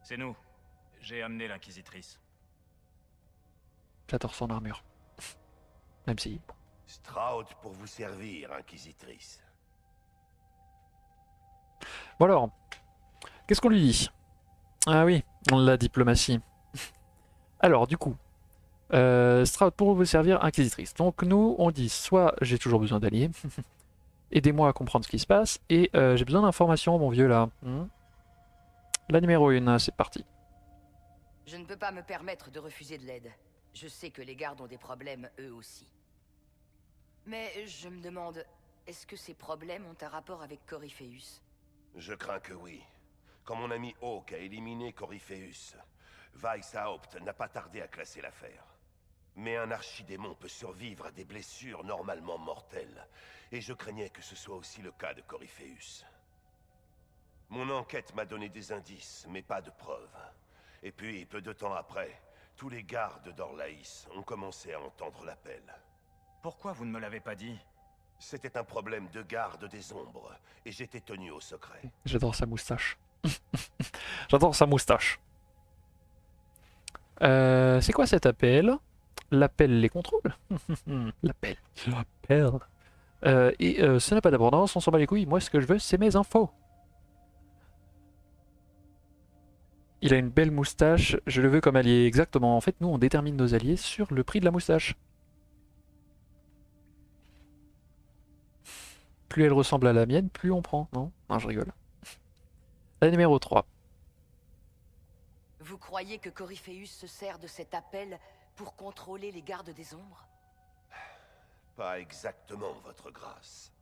C'est nous. J'ai amené l'inquisitrice. J'adore son armure. Même si... Stroud pour vous servir, Inquisitrice. Bon alors, qu'est-ce qu'on lui dit? Ah oui, la diplomatie. Alors, du coup, Stroud pour vous servir, Inquisitrice. Donc nous, on dit soit j'ai toujours besoin d'alliés, aidez-moi à comprendre ce qui se passe, et j'ai besoin d'informations, mon vieux, là. La numéro 1, c'est parti. Je ne peux pas me permettre de refuser de l'aide. Je sais que les gardes ont des problèmes eux aussi. Mais je me demande, est-ce que ces problèmes ont un rapport avec Corypheus? Je crains que oui. Quand mon ami Hawk a éliminé Corypheus, Weishaupt n'a pas tardé à classer l'affaire. Mais un archidémon peut survivre à des blessures normalement mortelles, et je craignais que ce soit aussi le cas de Corypheus. Mon enquête m'a donné des indices, mais pas de preuves. Et puis, peu de temps après, tous les gardes d'Orlaïs ont commencé à entendre l'appel. Pourquoi vous ne me l'avez pas dit? C'était un problème de garde des ombres, et j'étais tenu au secret. J'adore sa moustache. J'adore sa moustache. C'est quoi cet appel? L'appel les contrôle. L'appel. L'appel. Ça n'a pas d'abondance, on s'en bat les couilles. Moi, ce que je veux, c'est mes infos. Il a une belle moustache, je le veux comme allié. Exactement. En fait, nous, on détermine nos alliés sur le prix de la moustache. Plus elle ressemble à la mienne, plus on prend. Non? Non, je rigole. La numéro 3. Vous croyez que Corypheus se sert de cet appel pour contrôler les gardes des ombres? Pas exactement, votre grâce.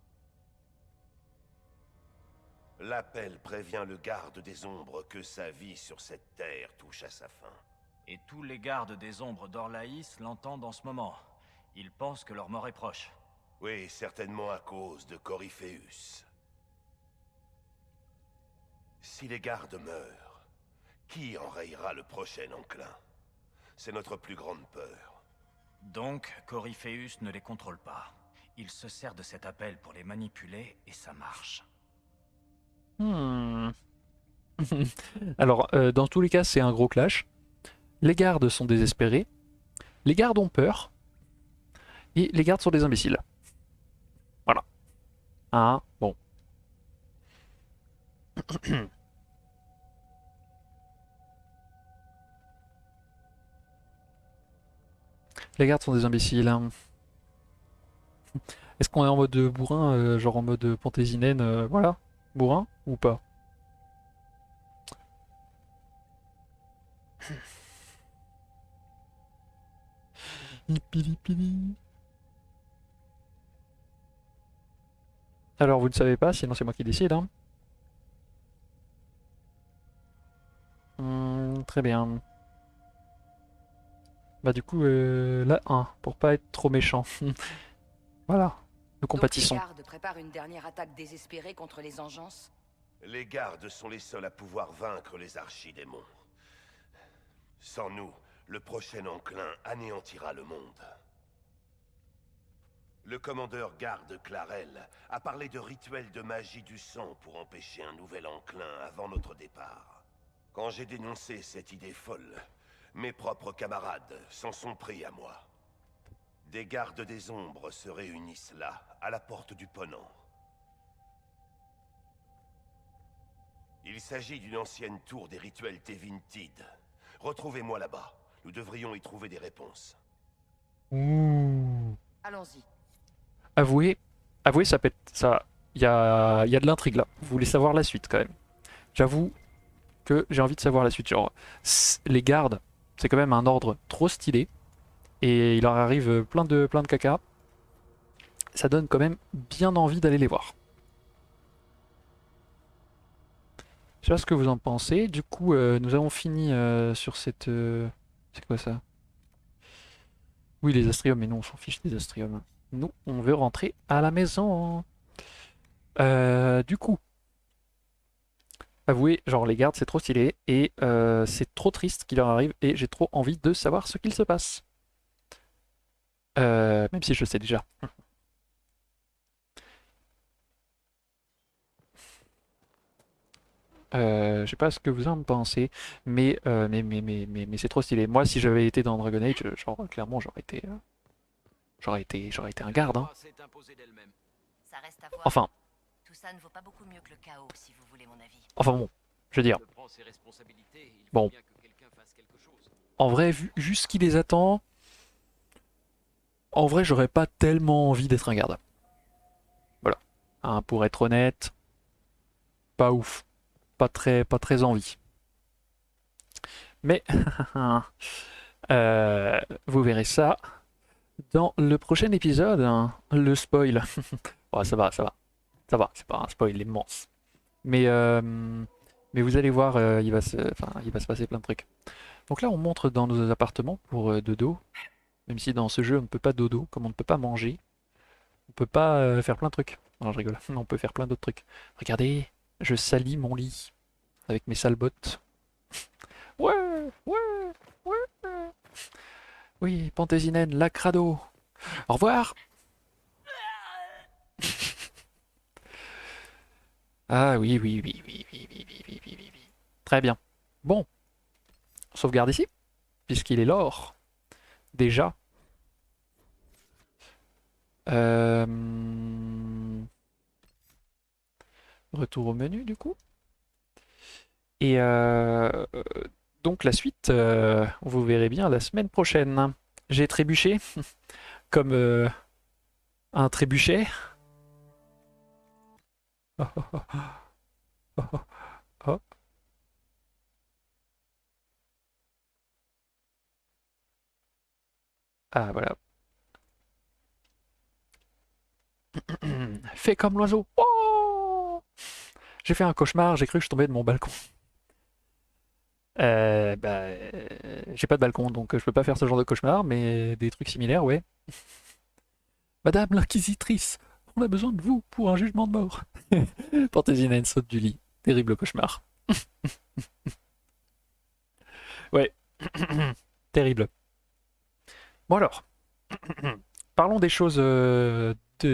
L'appel prévient le garde des ombres que sa vie sur cette terre touche à sa fin. Et tous les gardes des ombres d'Orlaïs l'entendent en ce moment. Ils pensent que leur mort est proche. Oui, certainement à cause de Corypheus. Si les gardes meurent, qui enrayera le prochain enclin? C'est notre plus grande peur. Donc, Corypheus ne les contrôle pas. Il se sert de cet appel pour les manipuler et ça marche. Alors, dans tous les cas, c'est un gros clash. Les gardes sont désespérés. Les gardes ont peur. Et les gardes sont des imbéciles. Voilà. Ah, bon. Les gardes sont des imbéciles. Est-ce qu'on est en mode bourrin, genre en mode Panthésinène, voilà, bourrin, ou pas? Hipilipili. Alors vous ne savez pas, sinon c'est moi qui décide. Hein. Très bien. Bah du coup, là 1, pour pas être trop méchant. Voilà, nous Donc les compatissons. gardes préparent une dernière attaque désespérée contre les engences. Les gardes sont les seuls à pouvoir vaincre les archidémons. Sans nous, le prochain enclin anéantira le monde. Le commandeur garde Clarel a parlé de rituels de magie du sang pour empêcher un nouvel enclin avant notre départ. Quand j'ai dénoncé cette idée folle, mes propres camarades s'en sont pris à moi. Des gardes des ombres se réunissent là, à la porte du Ponant. Il s'agit d'une ancienne tour des rituels Tevintid. Retrouvez-moi là-bas. Nous devrions y trouver des réponses. Ouh. Allons-y. Avouez, ça pète, ça, il y a de l'intrigue là. Vous voulez savoir la suite quand même. J'avoue que j'ai envie de savoir la suite. Genre, les gardes, c'est quand même un ordre trop stylé. Et il leur arrive plein de caca. Ça donne quand même bien envie d'aller les voir. Je sais pas ce que vous en pensez. Du coup, nous avons fini sur cette... c'est quoi ça? Oui, les astriums, mais non, on s'en fiche des astriums. Nous, on veut rentrer à la maison. Du coup, avouez, genre les gardes, c'est trop stylé. Et c'est trop triste qu'il leur arrive. Et j'ai trop envie de savoir ce qu'il se passe. Même si je le sais déjà. Je sais pas ce que vous en pensez, mais c'est trop stylé. Moi, si j'avais été dans Dragon Age, genre clairement, j'aurais été un garde. Hein. Ça reste à voir. Enfin, Tout ça ne vaut pas beaucoup mieux que le chaos, si vous voulez mon avis. enfin bon, je veux dire, bon, en vrai, vu ce qui les attend, en vrai, j'aurais pas tellement envie d'être un garde. Voilà, hein, pour être honnête, pas ouf, pas très envie. Mais vous verrez ça dans le prochain épisode, hein, le spoil. Ouais, ça va, c'est pas un spoil immense. Mais, mais vous allez voir, il va se passer plein de trucs. Donc là, on montre dans nos appartements pour dodo. Même si dans ce jeu, on ne peut pas dodo, comme on ne peut pas manger, on peut pas faire plein de trucs. Non, je rigole, on peut faire plein d'autres trucs. Regardez, je salis mon lit avec mes sales bottes. Ouais, ouais, ouais. Oui, Pantésinen, la crado. Au revoir. Ah oui, oui, oui, oui, oui, oui, oui, oui, oui, oui, oui. Très bien. Bon, on sauvegarde ici, puisqu'il est l'or. Déjà. Euh, Retour au menu, du coup. Et donc la suite, vous verrez bien la semaine prochaine. J'ai trébuché, comme un trébuchet. Oh, oh, oh, oh, oh, oh. Ah, voilà. Fais comme l'oiseau. Oh, j'ai fait un cauchemar, j'ai cru que je tombais de mon balcon. J'ai pas de balcon, donc je peux pas faire ce genre de cauchemar, mais des trucs similaires, ouais. Madame l'inquisitrice, on a besoin de vous pour un jugement de mort. Pantésina saute du lit. Terrible cauchemar. Ouais. Terrible. Bon alors, parlons des choses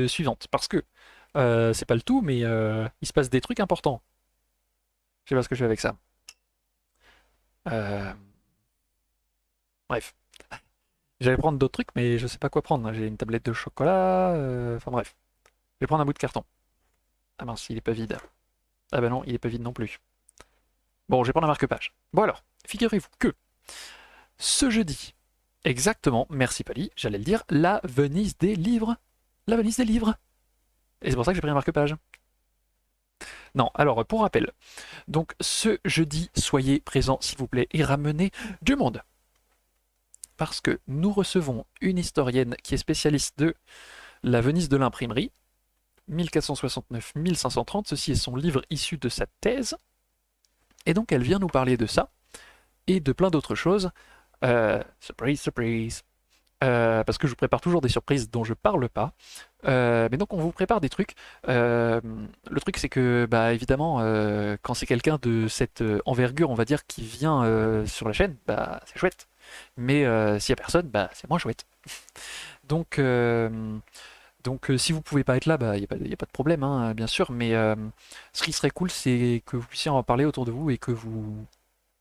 suivantes, parce que c'est pas le tout, mais il se passe des trucs importants. Je sais pas ce que je fais avec ça. Euh, Bref. J'allais prendre d'autres trucs, mais je sais pas quoi prendre. J'ai une tablette de chocolat, enfin bref. Je vais prendre un bout de carton. Ah mince, il est pas vide. Ah bah non, il est pas vide non plus. Bon, je vais prendre un marque-page. Bon alors, figurez-vous que ce jeudi, exactement, merci Pali, j'allais le dire, la Venise des livres. La Venise des livres. Et c'est pour ça que j'ai pris un marque-page. Non, alors pour rappel, donc ce jeudi, soyez présents s'il vous plaît et ramenez du monde. Parce que nous recevons une historienne qui est spécialiste de la Venise de l'imprimerie, 1469-1530, ceci est son livre issu de sa thèse, et donc elle vient nous parler de ça, et de plein d'autres choses, Surprise, surprise. Parce que je vous prépare toujours des surprises dont je parle pas. Mais donc on vous prépare des trucs. Le truc c'est que bah évidemment quand c'est quelqu'un de cette envergure on va dire qui vient sur la chaîne, bah c'est chouette. Mais s'il y a personne, bah c'est moins chouette. Donc si vous pouvez pas être là, bah y a pas de problème hein, bien sûr. Mais ce qui serait cool c'est que vous puissiez en parler autour de vous et que vous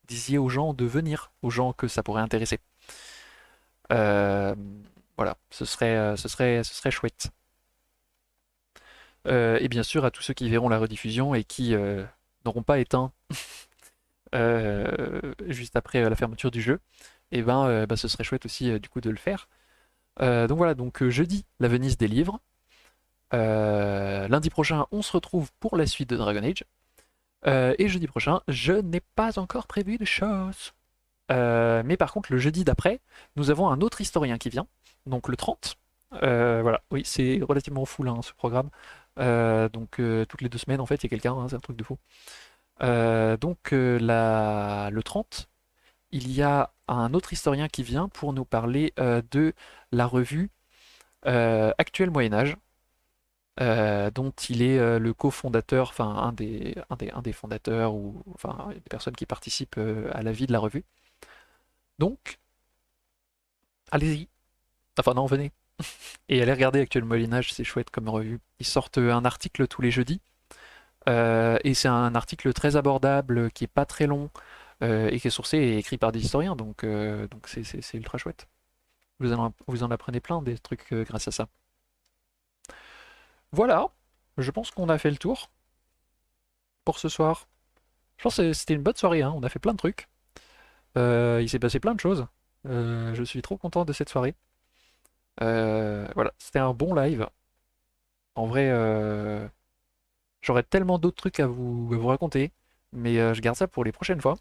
disiez aux gens de venir, aux gens que ça pourrait intéresser. Euh, voilà, ce serait chouette. Et bien sûr, à tous ceux qui verront la rediffusion et qui n'auront pas éteint juste après la fermeture du jeu, et ben, bah, ce serait chouette aussi du coup de le faire. Donc voilà, donc jeudi, la Venise des livres. Lundi prochain, on se retrouve pour la suite de Dragon Age. Et jeudi prochain, je n'ai pas encore prévu de choses. Mais par contre, le jeudi d'après, nous avons un autre historien qui vient, donc le 30. Voilà, oui, c'est relativement full hein, ce programme. Donc toutes les 2 semaines, en fait, il y a quelqu'un, hein, c'est un truc de fou. Le 30, il y a un autre historien qui vient pour nous parler de la revue Actuel Moyen-Âge, dont il est le cofondateur, enfin un des fondateurs, ou enfin des personnes qui participent à la vie de la revue. Donc, allez-y. Enfin non, venez. Et allez regarder Actuel Moyen-Âge, c'est chouette comme revue. Ils sortent un article tous les jeudis. Et c'est un article très abordable, qui est pas très long, et qui est sourcé et écrit par des historiens. Donc c'est ultra chouette. Vous en apprenez plein des trucs grâce à ça. Voilà, je pense qu'on a fait le tour pour ce soir. Je pense que c'était une bonne soirée, hein. On a fait plein de trucs. Il s'est passé plein de choses. Je suis trop content de cette soirée. Voilà, c'était un bon live. En vrai, j'aurais tellement d'autres trucs à vous raconter, mais je garde ça pour les prochaines fois.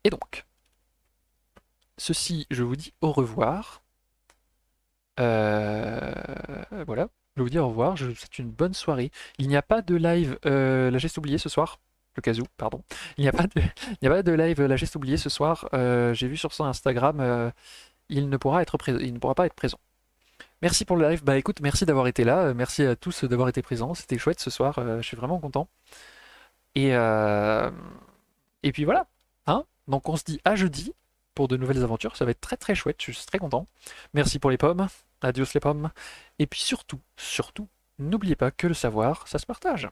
Et donc, ceci, je vous dis au revoir. Voilà, je vous dis au revoir. Je vous souhaite une bonne soirée. Il n'y a pas de live La Geste Oubliée ce soir. Le cas où, pardon. Il n'y a pas de, il n'y a pas de live La Geste Oubliée ce soir. J'ai vu sur son Instagram, il ne pourra pas être présent. Merci pour le live. Bah écoute, merci d'avoir été là. Merci à tous d'avoir été présents. C'était chouette ce soir. Je suis vraiment content. Et, euh, et puis voilà. Hein, donc on se dit à jeudi pour de nouvelles aventures. Ça va être très très chouette. Je suis très content. Merci pour les pommes. Adios les pommes. Et puis surtout, n'oubliez pas que le savoir, ça se partage.